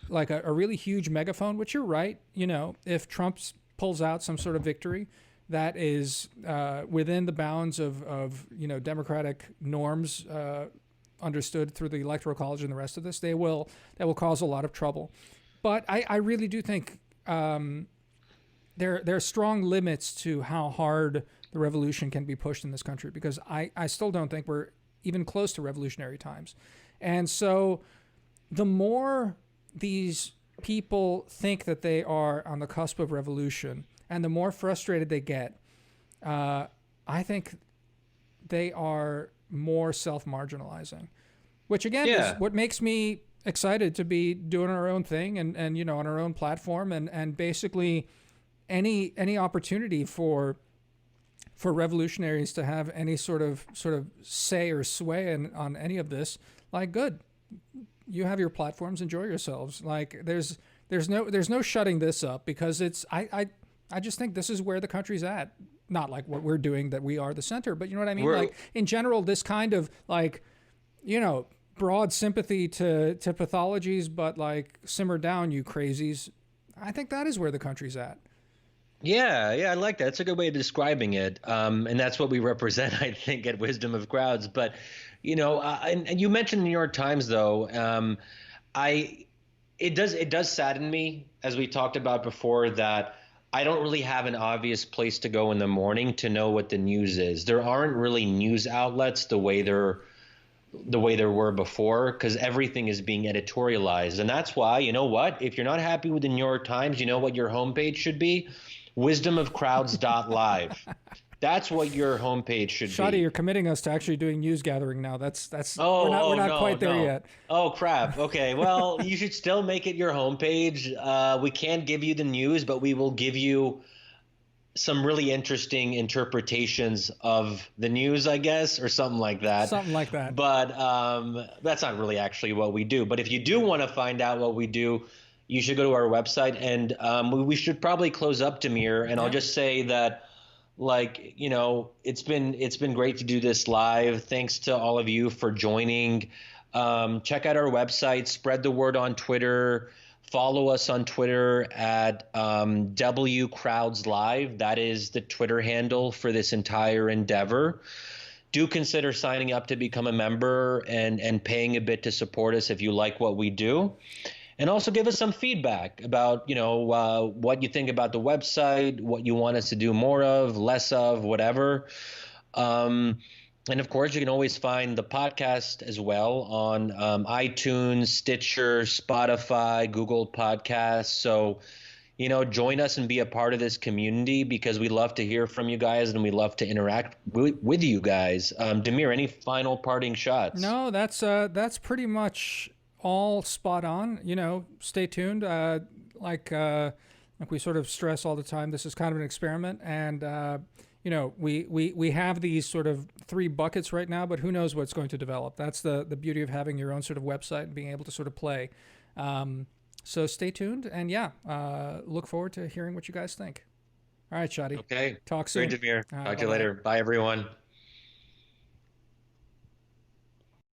[SPEAKER 1] like a really huge megaphone. Which you're right. You know, if Trump pulls out some sort of victory that is within the bounds of you know, democratic norms. Understood through the Electoral College and the rest of this, that will cause a lot of trouble. But I really do think there are strong limits to how hard the revolution can be pushed in this country, because I still don't think we're even close to revolutionary times. And so the more these people think that they are on the cusp of revolution and the more frustrated they get, I think they are more self-marginalizing, which again is what makes me excited to be doing our own thing and you know, on our own platform, and basically any opportunity for revolutionaries to have any sort of say or sway on any of this, like, good, you have your platforms, enjoy yourselves. Like there's no shutting this up, because it's I just think this is where the country's at. Not like what we're doing, that we are the center, but you know what I mean? Like in general, this kind of like, you know, broad sympathy to pathologies, but like, simmer down, you crazies. I think that is where the country's at.
[SPEAKER 2] Yeah, I like that. It's a good way of describing it. And that's what we represent, I think, at Wisdom of Crowds. But, you know, and you mentioned the New York Times, though. It does sadden me, as we talked about before, that I don't really have an obvious place to go in the morning to know what the news is. There aren't really news outlets the way there were before, because everything is being editorialized. And that's why, you know what, if you're not happy with the New York Times, you know what your homepage should be? wisdomofcrowds.live. That's what your homepage should be.
[SPEAKER 1] Shadi, you're committing us to actually doing news gathering now. That's
[SPEAKER 2] we're
[SPEAKER 1] not quite there yet.
[SPEAKER 2] Oh crap. Okay. Well, you should still make it your homepage. We can't give you the news, but we will give you some really interesting interpretations of the news, I guess, or something like that.
[SPEAKER 1] Something like that.
[SPEAKER 2] But that's not really actually what we do. But if you do want to find out what we do, you should go to our website. And we should probably close up, Damir. And I'll just say that, like, you know, it's been great to do this live. Thanks to all of you for joining. Check out our website, spread the word on Twitter, follow us on Twitter at WCrowdsLive. That is the Twitter handle for this entire endeavor. Do consider signing up to become a member and paying a bit to support us if you like what we do. and also give us some feedback about, what you think about the website, what you want us to do more of, less of, whatever. Um, and of course, you can always find the podcast as well on iTunes, Stitcher, Spotify, Google Podcasts. So, join us and be a part of this community, because we love to hear from you guys and we love to interact with you guys. Damir, any final parting shots?
[SPEAKER 1] No, that's pretty much all spot on. Stay tuned. Like we sort of stress all the time, this is kind of an experiment, and we have these sort of three buckets right now, but who knows what's going to develop. That's the beauty of having your own sort of website and being able to sort of play. So stay tuned, and look forward to hearing what you guys think. All right, Shadi.
[SPEAKER 2] Okay.
[SPEAKER 1] Talk soon.
[SPEAKER 2] Great, Damir.
[SPEAKER 1] All right,
[SPEAKER 2] Talk to you
[SPEAKER 1] bye-bye.
[SPEAKER 2] later. Bye, everyone.